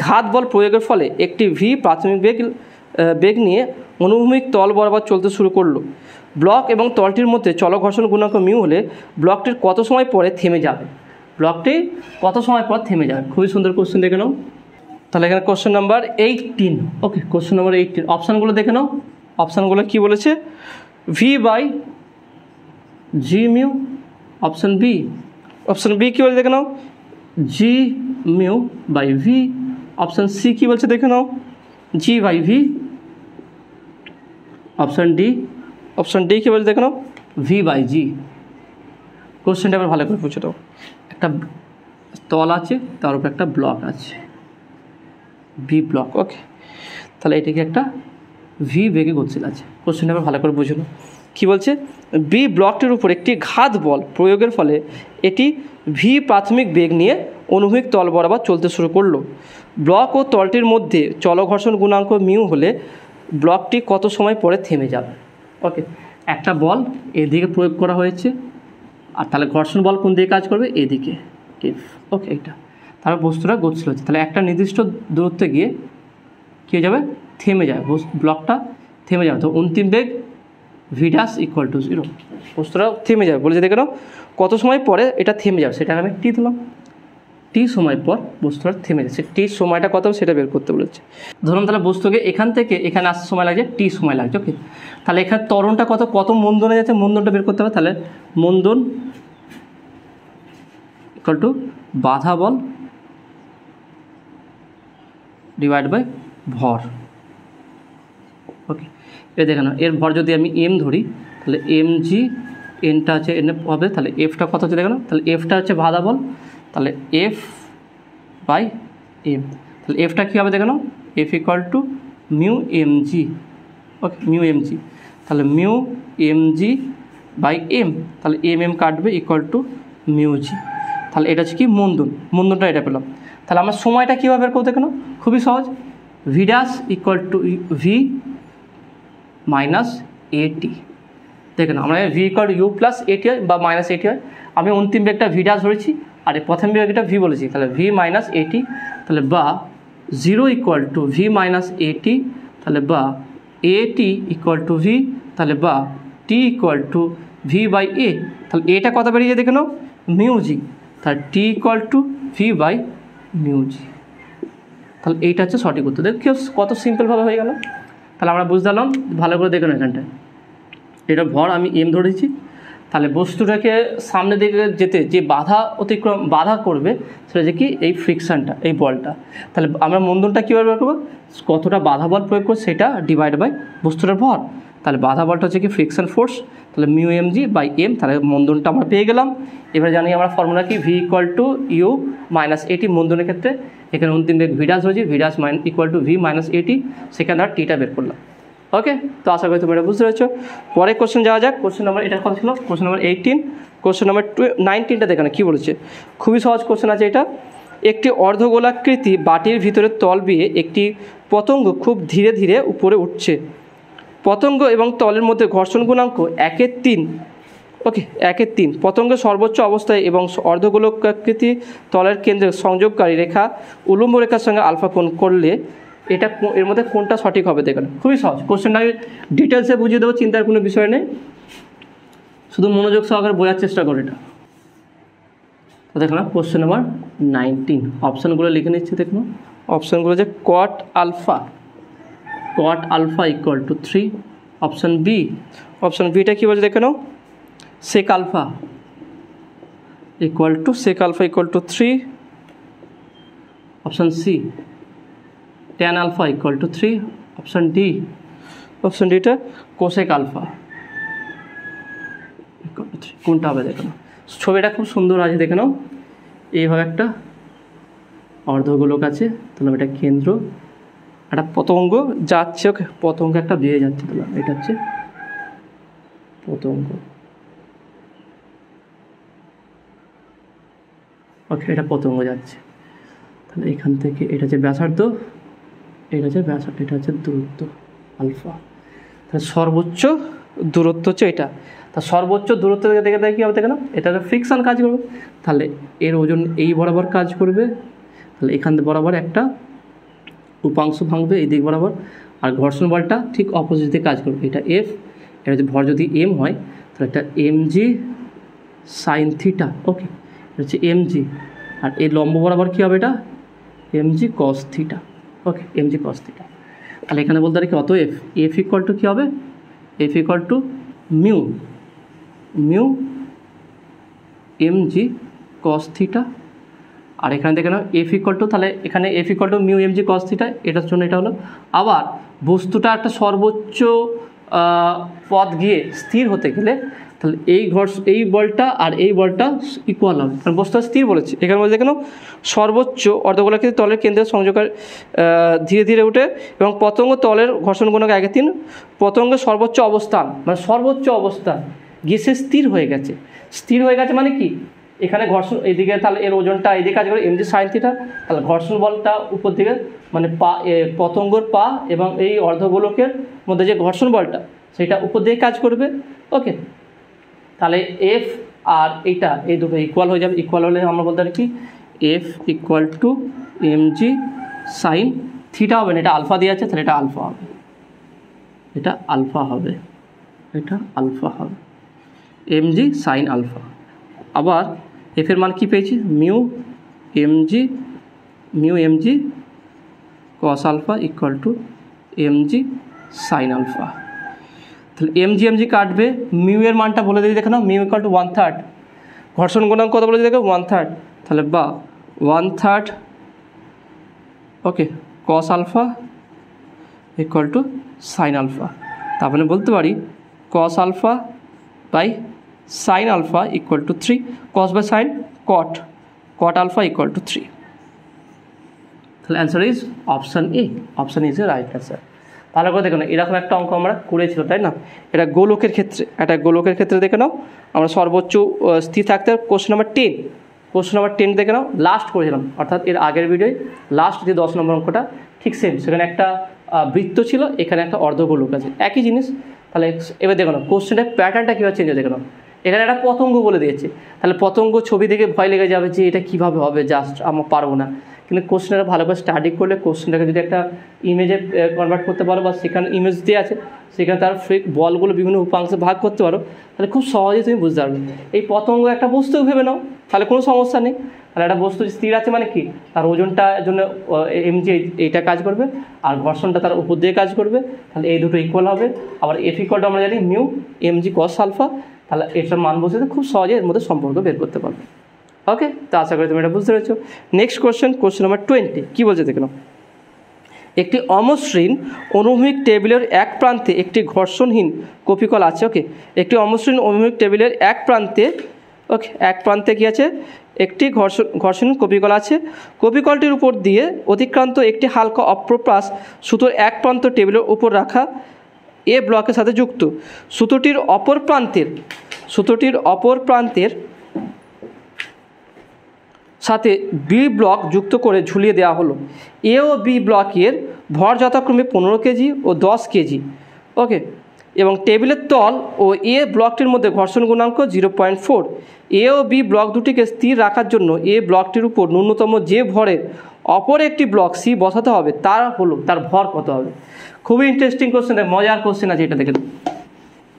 ঘাত বল প্রয়োগের ফলে একটি ভি প্রাথমিক বেগ নিয়ে অনুভূমিক তল বরাবর চলতে শুরু করলো। ব্লক এবং তলটির মধ্যে চলঘর্ষণ গুণাঙ্ক মিউ হলে ব্লকটির কত সময় পরে থেমে যাবে, ব্লকটি কত সময় পর থেমে যাবে। খুবই সুন্দর কোশ্চেন দেখে নাও। তাহলে এখানে question number 18। Okay, question number 18 অপশানগুলো দেখে নাও। অপশানগুলো কী বলেছে, V by G mu, option B. Option B কী বলে দেখে নাও, G mu by V. Option C কী বলছে দেখে নাও, G by V. Option D কী বলছে দেখে নাও, ভি বাই জি। কোশ্চেনটা আবার ভালো করে বুঝে দাও। একটা তল আছে, তার উপর একটা ব্লক আছে, বি ব্লক। ওকে, তাহলে এটাকে একটা ভি বেগে গতিশীল আছে। কোশ্চেনটা আবার ভালো করে বুঝে নাও। কী বলছে, বি ব্লকটির উপর একটি ঘাত বল প্রয়োগের ফলে এটি ভি প্রাথমিক বেগ নিয়ে অনুভূমিক তল বরাবর চলতে শুরু করলো। ব্লক ও তলটির মধ্যে চলঘর্ষণ গুণাঙ্ক মিউ হলে ব্লকটি কত সময় পরে থেমে যাবে। ওকে, একটা বল এদিকে প্রয়োগ করা হয়েছে, আর তাহলে ঘর্ষণ বল কোন দিকে কাজ করবে, এদিকে এফ। ওকে, এইটা তারপর বস্তুটা গতিশীল হচ্ছে, তাহলে একটা নির্দিষ্ট দূরত্বে গিয়ে কী হয়ে যাবে, থেমে যাবে, ব্লকটা থেমে যাবে। তো অন্তিম বেগ ভি ড্যাশ ইকুয়াল টু 0, বস্তুটা থেমে যাবে। বলেছে দেখে নাও কত সময় পরে এটা থেমে যাবে, সেটা আমি টি দিলাম। টি সময় পর বস্তুটা থেমে যাচ্ছে, টি সময়টা কত সেটা বের করতে বলেছে। ধরুন তাহলে বস্তুকে এখান থেকে এখানে আসতে সময় লাগছে টি সময় লাগছে। ওকে, তাহলে এখানে ত্বরণটা কত মন্দনে যাচ্ছে, মন্দনটা বের করতে হবে। তাহলে মন্দন ইকুয়াল টু বাধা বল ডিভাইড বাই ভর। ওকে, এটা দেখে নাও, এর ভর যদি আমি এম ধরি তাহলে এম জি, এনটা হচ্ছে এন হবে, তাহলে এফটা কত হচ্ছে দেখে নাও। তাহলে এফটা হচ্ছে বাধা বল, তাহলে এফ বাই এম। তাহলে এফটা কী হবে দেখে নাও, F equal to mu M G. Okay, mu M G, তাহলে mu M G by M, তাহলে এম কাটবে ইকুয়াল টু মিউ জি। তাহলে এটা হচ্ছে কি মন্দনটা এটা পেলাম। তাহলে আমার সময়টা কীভাবে বের করতে দেখে নাও, খুবই সহজ। V dash equal to V minus AT. দেখে নাও, আমরা V equal to U plus AT হয় বা মাইনাস এটি হয়। আমি অন্তিম বেগটা ভি ড্যাশ ধরেছি আর এই প্রথম বেগটা ভি বলেছি, তাহলে ভি মাইনাস এটি, তাহলে বা 0 ইকুয়াল টু ভি মাইনাস এটি, তাহলে বা এটি ইকুয়াল টু ভি, তাহলে বা টি ইকুয়াল টু ভি বাই এ। তাহলে এটা কত বেরিয়ে যায় দেখে নাও, মিউ জি। তাহলে T equal to V by mu G. তাহলে এইটা হচ্ছে সঠিক উত্তর। দেখো কত সিম্পলভাবে হয়ে গেল। তাহলে আমরা বুঝতে পারলাম, ভালো করে দেখুন এখানটায় এটা ভর আমি এম ধরেছি, তাহলে বস্তুটাকে সামনে দিকে যেতে যে বাধা করবে সেটা যে কি এই ফ্রিকশানটা, এই বলটা। তাহলে আমরা মন্দনটা কীভাবে বের করবো, কতটা বাধা বল প্রয়োগ করবো সেটা ডিভাইড বাই বস্তুটার ভর। তাহলে বাধা বলটা হচ্ছে কি ফ্রিকশন ফোর্স, তাহলে mu M G by M. তাহলে মন্দনটা আমরা পেয়ে গেলাম। এবার জানি আমরা ফর্মুলা কি, V equal to U minus AT মন্দনের ক্ষেত্রে। এখানে অন্তিম বেগ ভি ড্যাশ হয়েছে, V dash equal to V minus AT, সেখানে আর টিটা বের করলাম। ওকে, তো আশা করি তোমরা এটা বুঝতে পেরেছো। পরে কোশ্চেন যাওয়া যাক। কোশ্চেন নাম্বার এটা কত ছিল, কোশ্চেন নাম্বার 18। কোশ্চেন নাম্বার 19টা দেখেন কী বলেছে, খুবই সহজ কোশ্চেন আছে এটা। একটি অর্ধগোলাকৃতি বাটির ভিতরে তল বিয়ে একটি পতঙ্গ খুব ধীরে ধীরে উপরে উঠছে। পতঙ্গ এবং তলের মধ্যে ঘর্ষণ গুণাঙ্ক 1/3। ওকে, 1/3। পতঙ্গের সর্বোচ্চ অবস্থায় এবং অর্ধগোলাকৃতি তলের কেন্দ্রে সংযোগকারী রেখা উলম্ব রেখার সঙ্গে আলফা কোণ করলে এটা এর মধ্যে কোনটা সঠিক হবে দেখুন। খুবই সহজ কোশ্চেনটা, আমি ডিটেলসে বুঝিয়ে দেবো, চিন্তার কোনো বিষয় নেই। শুধু মনোযোগ সহকারে বোঝার চেষ্টা করো এটা। তো দেখো না কোশ্চেন নাম্বার 19, অপশানগুলো লিখে নিচ্ছি। দেখো অপশানগুলো যে cot alpha equal to 3, option বিটা কী বলছে দেখে নাও, sec alpha equal to 3, option C tan alpha equal to 3, option ডিটা কোসেক আলফা ইকুয়াল টু 3। কোনটা হবে দেখো না, ছবিটা খুব সুন্দর আছে দেখে নাও। এইভাবে একটা অর্ধগোলক আছে, তাহলে এটা কেন্দ্র, একটা পতঙ্গ যাচ্ছে, ওকে পতঙ্গ একটা বেরিয়ে যাচ্ছে, তাহলে এটা হচ্ছে পতঙ্গ, ওকে এটা পতঙ্গ যাচ্ছে। তাহলে এখান থেকে এটা হচ্ছে ব্যাসার্ধ, এটা হচ্ছে দূরত্ব আলফা। তাহলে সর্বোচ্চ দূরত্ব হচ্ছে এটা। তা সর্বোচ্চ দূরত্ব থেকে দেখে কী হবে দেখে না, এটা ফ্রিকশন কাজ করবে, তাহলে এর ওজন এই বরাবর কাজ করবে, তাহলে এখান থেকে বরাবর একটা উপাংশ ভাঙবে এই দিক বরাবর, আর ঘর্ষণ বলটা ঠিক অপোজিট দিকে কাজ করবে। এটা এফ, এটা যদি ভর যদি এম হয় তাহলে এটা mg সাইন থিটা, ওকে এটা হচ্ছে mg, আর এই লম্ব বরাবর কী হবে এটা mg কস থিটা, ওকে mg কস থিটা। তাহলে এখানে বলতে পারি কি অতএব এফ ইকুয়াল টু কী হবে, F equal to mu mg cos theta, আর এখানে দেখে নাও এফ ইকুয়াল টু, তাহলে এখানে F equal to mu mg cos theta, এটার জন্য এটা হলো। আবার বস্তুটা একটা সর্বোচ্চ পথ গিয়ে স্থির হতে গেলে তাহলে এই বলটা আর এই বলটা ইকুয়াল হবে, কারণ বস্তুটা স্থির বলেছে। এখানে বলতে দেখে নাও সর্বোচ্চ অর্ধগোলাকৃতি তলের কেন্দ্রের সংযোগের ধীরে ধীরে উঠে এবং পতঙ্গ তলের ঘর্ষণ গুণক 1/3, পতঙ্গের সর্বোচ্চ অবস্থান গিয়ে সে স্থির হয়ে গেছে মানে কি, এখানে ঘর্ষণ এইদিকে, তাহলে এর ওজনটা এইদিকে কাজ করে mg সাইন থিটা, তাহলে ঘর্ষণ বলটা উপর দিকে মানে পতঙ্গর পা এবং এই অর্ধগোলকের মধ্যে যে ঘর্ষণ বলটা সেটা উপর দিকে কাজ করবে, ওকে। তাহলে এফ আর এইটা এই দুটো ইকুয়াল হয়ে যাবে, ইকুয়াল হলে আমরা বলতে পারি কি F equal to mg sine theta হবে না, এটা আলফা দিয়ে আছে, তাহলে এটা আলফা হবে mg সাইন আলফা। আবার এফের মান কি পেয়েছি, mu mg cos alpha equal to mg sine alpha. তাহলে mg কাটবে, মিউ এর মানটা বলে দিই দেখে নাও, মিউ ইকুয়াল টু 1/3, ঘর্ষণ গুণাঙ্ক কত বলে দিই দেখো 1/3, তাহলে বা 1/3 okay cos alpha equal to sine alpha. তারপরে বলতে পারি cos alpha by sine alpha equal to 3, cos by sine cot alpha equal to 3। তাহলে answer is option A, option is A right answer. তাহলে করে দেখো না, এরকম একটা অঙ্ক আমরা করেছিল তাই না, এটা গোলকের ক্ষেত্রে দেখে নাও, আমরা সর্বোচ্চ স্থির থাকতে কোশ্চেন নাম্বার 10 দেখে নাও, লাস্ট করেছিলাম, অর্থাৎ এর আগের ভিডিওয় লাস্ট যে 10 নম্বর অঙ্কটা ঠিক সেম, সেখানে একটা বৃত্ত ছিল, এখানে একটা অর্ধগোলক আছে, একই জিনিস। তাহলে এবার দেখো না কোশ্চেনের প্যাটার্নটা কীভাবে চেঞ্জ হয়ে দেখো না, এখানে একটা পতঙ্গ বলে দিয়েছে, তাহলে পতঙ্গ ছবি দেখে ভয় লেগে যাবে যে এটা কীভাবে হবে, জাস্ট আমরা পারবো না। কিন্তু কোশ্চেনটা ভালো করে স্টাডি করলে, কোশ্চেনটাকে যদি একটা ইমেজে কনভার্ট করতে পারো, বা সেখানে ইমেজ দিয়ে আছে সেখানে তার বলগুলো বিভিন্ন উপাংশে ভাগ করতে পারো, তাহলে খুব সহজেই তুমি বুঝতে পারবে। এই পতঙ্গ একটা বস্তু ভেবে নাও, তাহলে কোনো সমস্যা নেই। তাহলে একটা বস্তু স্থির আছে মানে কি, তার ওজনটার জন্য mg এইটা কাজ করবে, আর ঘর্ষণটা তার উপর দিয়ে কাজ করবে, তাহলে এই দুটো ইকুয়াল হবে। আবার এফ ইকুয়ালটা আমরা জানি মিউ mg কস আলফা, তাহলে এটার মান বসে খুব সহজে এর মধ্যে সম্পর্ক বের করতে পারবে। ওকে, তো আশা করি তুমি এটা বুঝতে পেরেছো। নেক্সট কোশ্চেন নাম্বার 20 কী বলছে দেখে নাও, একটি অমসৃণ অনুভূমিক টেবিলের এক প্রান্তে একটি ঘর্ষণহীন কপিকল আছে, ওকে একটি অমসৃণ অনুভূমিক টেবিলের এক প্রান্তে কি আছে, একটি ঘর্ষণহীন কপিকল আছে, কপিকলটির উপর দিয়ে অতিক্রান্ত একটি হালকা অপ্রপ্রাস সুতোর এক প্রান্ত টেবিলের উপর রাখা এ ব্লকের সাথে যুক্ত, সুতোটির অপর প্রান্তের সাথে বি ব্লক যুক্ত করে ঝুলিয়ে দেওয়া হলো। এ ও বি ব্লকের ভর যথাক্রমে 15 কেজি ও 10 কেজি, ওকে, এবং টেবিলের তল ও এ ব্লকটির মধ্যে ঘর্ষণ গুণাঙ্ক 0.4। এ ও বি ব্লক দুটিকে স্থির রাখার জন্য এ ব্লকটির উপর ন্যূনতম যে ভরের অপর একটি ব্লক সি বসাতে হবে তার ভর কত হবে। খুবই ইন্টারেস্টিং কোশ্চেন, মজার কোশ্চেন আছে এটা, দেখেন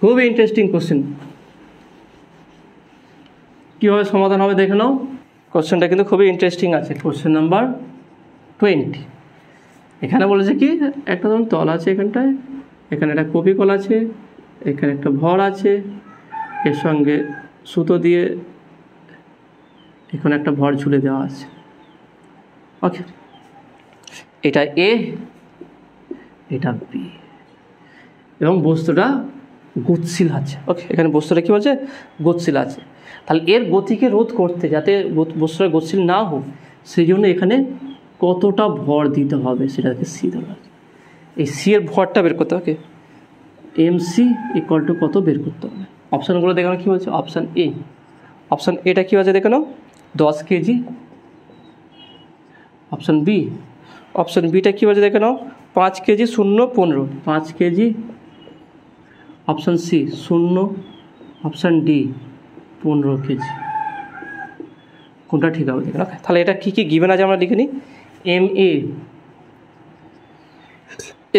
খুবই ইন্টারেস্টিং কোশ্চেন। কীভাবে সমাধান হবে দেখে নাও। কোশ্চেনটা কিন্তু খুবই ইন্টারেস্টিং আছে। Question number 20। এখানে বলেছে কি, একটা ধরুন তল আছে এখানটায়, এখানে একটা কপিকল আছে, এখানে একটা ভর আছে, এর সঙ্গে সুতো দিয়ে এখানে একটা ভর ঝুলে দেওয়া আছে। ওকে, এটা এ, এটা বি, এবং বস্তুটা গতিশীল আছে। ওকে, এখানে বস্তুটা কী বলছে, গতিশীল আছে। তাহলে এর গতিকে রোধ করতে, যাতে বস্তুটা গতিশীল না হোক, সেই জন্য এখানে কতটা ভর দিতে হবে সেটাকে সি ধরা আছে। এই সি এর ভরটা বের করতে হবে। এম সি ইকুয়াল টু কত বের করতে হবে। অপশানগুলো দেখানো কী বলছে, অপশান এ, অপশান এটা কী আছে দেখানো 10 কেজি। অপশান বি, অপশান বিটা কী বলছে দেখে নাও 5 KG 0 15, 5 KG. Option C 0, option D 15 KG. কোনটা ঠিক হবে দেখে নাও। তাহলে এটা কী কী গিভেন আছে আমরা লিখে নিই।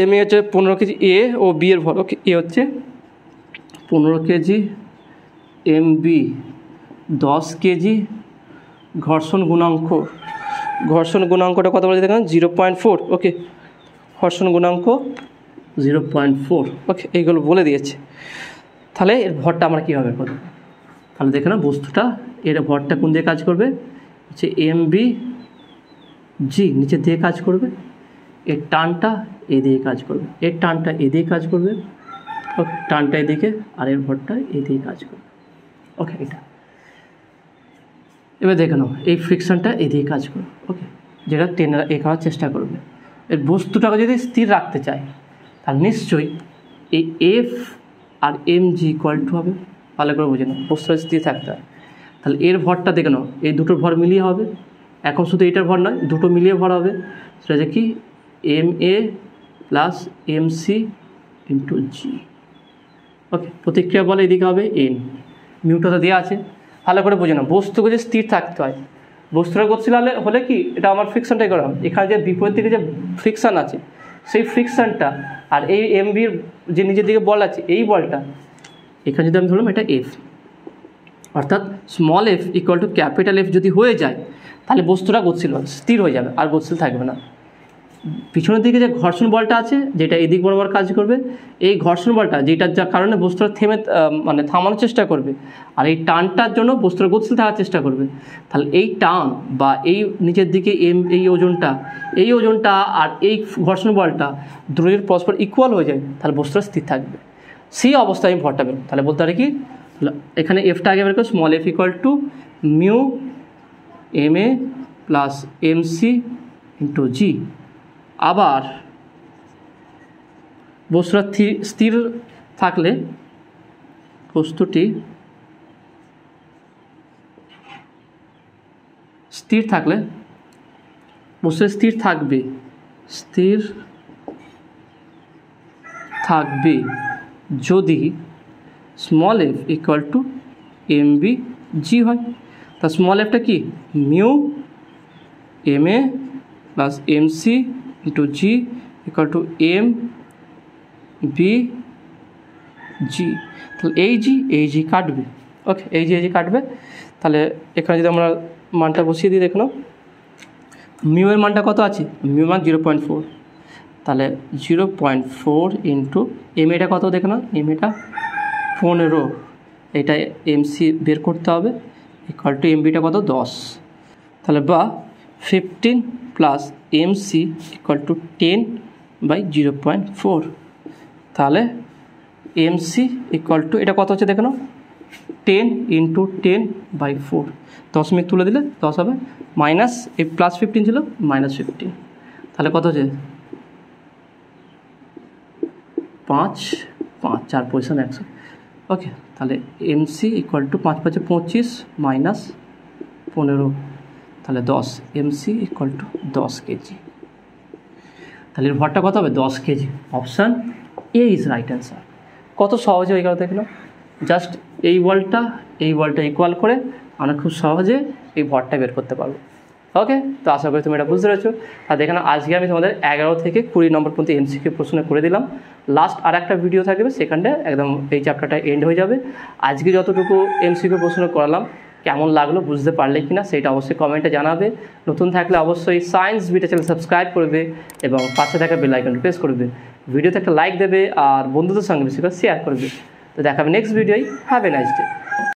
এম এ হচ্ছে 15 কেজি, এ ও বি এর ভর। ওকে, এ হচ্ছে 15 কেজি, এম বি 10 কেজি, ঘর্ষণ গুণাঙ্কটা কত বলে দেখেন 0.4। ওকে, ঘর্ষণ গুণাঙ্ক 0.4। ওকে, এইগুলো বলে দিয়েছে। তাহলে এর ভরটা আমরা কীভাবে করব, তাহলে দেখে না বস্তুটা, এর ভরটা কোন দিয়ে কাজ করবে, হচ্ছে এম বি জি নিচের দিয়ে কাজ করবে, এর টানটা এ দিয়ে কাজ করবে, এর টানটা এ দিয়ে কাজ করবে। ওকে, টানটা এদিকে আর এর ভরটা এ দিয়ে কাজ করবে। ওকে, এটা এবার দেখে নাও এই ফ্রিকশনটা এদিকে কাজ করবে। ওকে, যেটা টেনে এ করার চেষ্টা করবে। এর বস্তুটাকে যদি স্থির রাখতে চাই, তাহলে নিশ্চয়ই এই এফ আর এম জি ইকুয়াল টু হবে। ভালো করে বুঝে নাও, বস্তুটা স্থির থাকতে হয়। তাহলে এর ভরটা দেখে নাও, এই দুটোর ভর মিলিয়ে হবে। এখন শুধু এইটার ভর নয়, দুটো মিলিয়ে ভর হবে। সেটা যে কি M A plus M C into জি। ওকে, প্রতিক্রিয়া বলে এদিকে হবে এন, মিউটা তো দেওয়া আছে। ভালো করে বুঝে নাও, বস্তুকে যে স্থির থাকতে হয়, বস্তুটা গতিশীল হলে কি, এটা আমার ফ্রিকশনটাই করা হবে। এখানে যে বিপরীত দিকে যে ফ্রিকশান আছে, সেই ফ্রিকশানটা আর এই এমবির যে নিজের দিকে বল আছে, এই বলটা এখানে যদি আমি ধরলাম এটা এফ, অর্থাৎ small F equal two capital F যদি হয়ে যায়, তাহলে বস্তুটা গতিশীল স্থির হয়ে যাবে, আর গতিশীল থাকবে না। পিছনের দিকে যে ঘর্ষণ বলটা আছে, যেটা এদিক বরাবর কাজ করবে, এই ঘর্ষণ বলটা যেটার যার কারণে বস্তুটা থামানোর চেষ্টা করবে, আর এই টানটার জন্য বস্তুটা গতিশীল থাকার চেষ্টা করবে। তাহলে এই টান বা এই নিচের দিকে এই ওজনটা আর এই ঘর্ষণ বলটা দুটোর পরস্পর ইকুয়াল হয়ে যায়, তাহলে বস্তুটা স্থির থাকবে। সেই অবস্থায় আমি ভরটা বের, তাহলে বলতে পারি কি, এখানে এফটা আগে বের করে small F equal to mu M A plus M C into G. আবার বস্তুটা স্থির থাকলে, বস্তুটি স্থির থাকলে বস্তুটা স্থির থাকবে যদি small F equal to M B G হয়। তা স্মল এফটা কি mu M A plus M C into G equal to M B G. তাহলে এই জি কাটবে। ওকে, এই জি কাটবে। তাহলে এখানে যদি আমরা মানটা বসিয়ে দিই, দেখো মিউ এর মানটা কত আছে, মিউ মান 0.4। তাহলে 0.4 ইন্টু এম এটা কত দেখো না, এম এটা 15, এটা এম সি বের করতে হবে, ইকুয়াল টু এম বিটা কত 10। তাহলে বা 15 plus M C equal to 10/0.4। তাহলে এম সি ইকুয়াল টু এটা কত হচ্ছে দেখো না, 10 ইন্টু 10/4, 10 মিনিট তুলে দিলে 10 হবে, মাইনাস এই প্লাস 15 ছিল -15। তাহলে কত হচ্ছে 5 4 পয়সা 100। ওকে, তাহলে M C equal to 5 5 25 minus 15, তাহলে 10, M C equal to 10 KG. তাহলে এর ভরটা কত হবে 10 KG. Option A is right answer. কত সহজে হয়ে গেল দেখে নাও, জাস্ট এই বলটা ইকুয়াল করে আমরা খুব সহজে এই ভরটা বের করতে পারবো। ওকে, তো আশা করি তুমি এটা বুঝতে পেরেছো। আর দেখে নাও, আজকে আমি তোমাদের 11 থেকে 20 নম্বর পর্যন্ত এমসিকিউ প্রশ্ন করে দিলাম। লাস্ট আর একটা ভিডিও থাকবে, সেখানটা একদম এই চ্যাপ্টারটা এন্ড হয়ে যাবে। আজকে যতটুকু এমসিকিউ প্রশ্ন করালাম, কেমন লাগলো, বুঝতে পারলে কিনা সেটা অবশ্যই কমেন্টে জানাবে। নতুন থাকলে অবশ্যই সায়েন্স বিটা চ্যানেল সাবস্ক্রাইব করবে এবং পাশে থাকা বেল আইকন প্রেস করবে। ভিডিওতে একটা লাইক দেবে আর বন্ধুদের সঙ্গে বেশি করে শেয়ার করবে। তো দেখাবে নেক্সট ভিডিওয়। Have a nice day.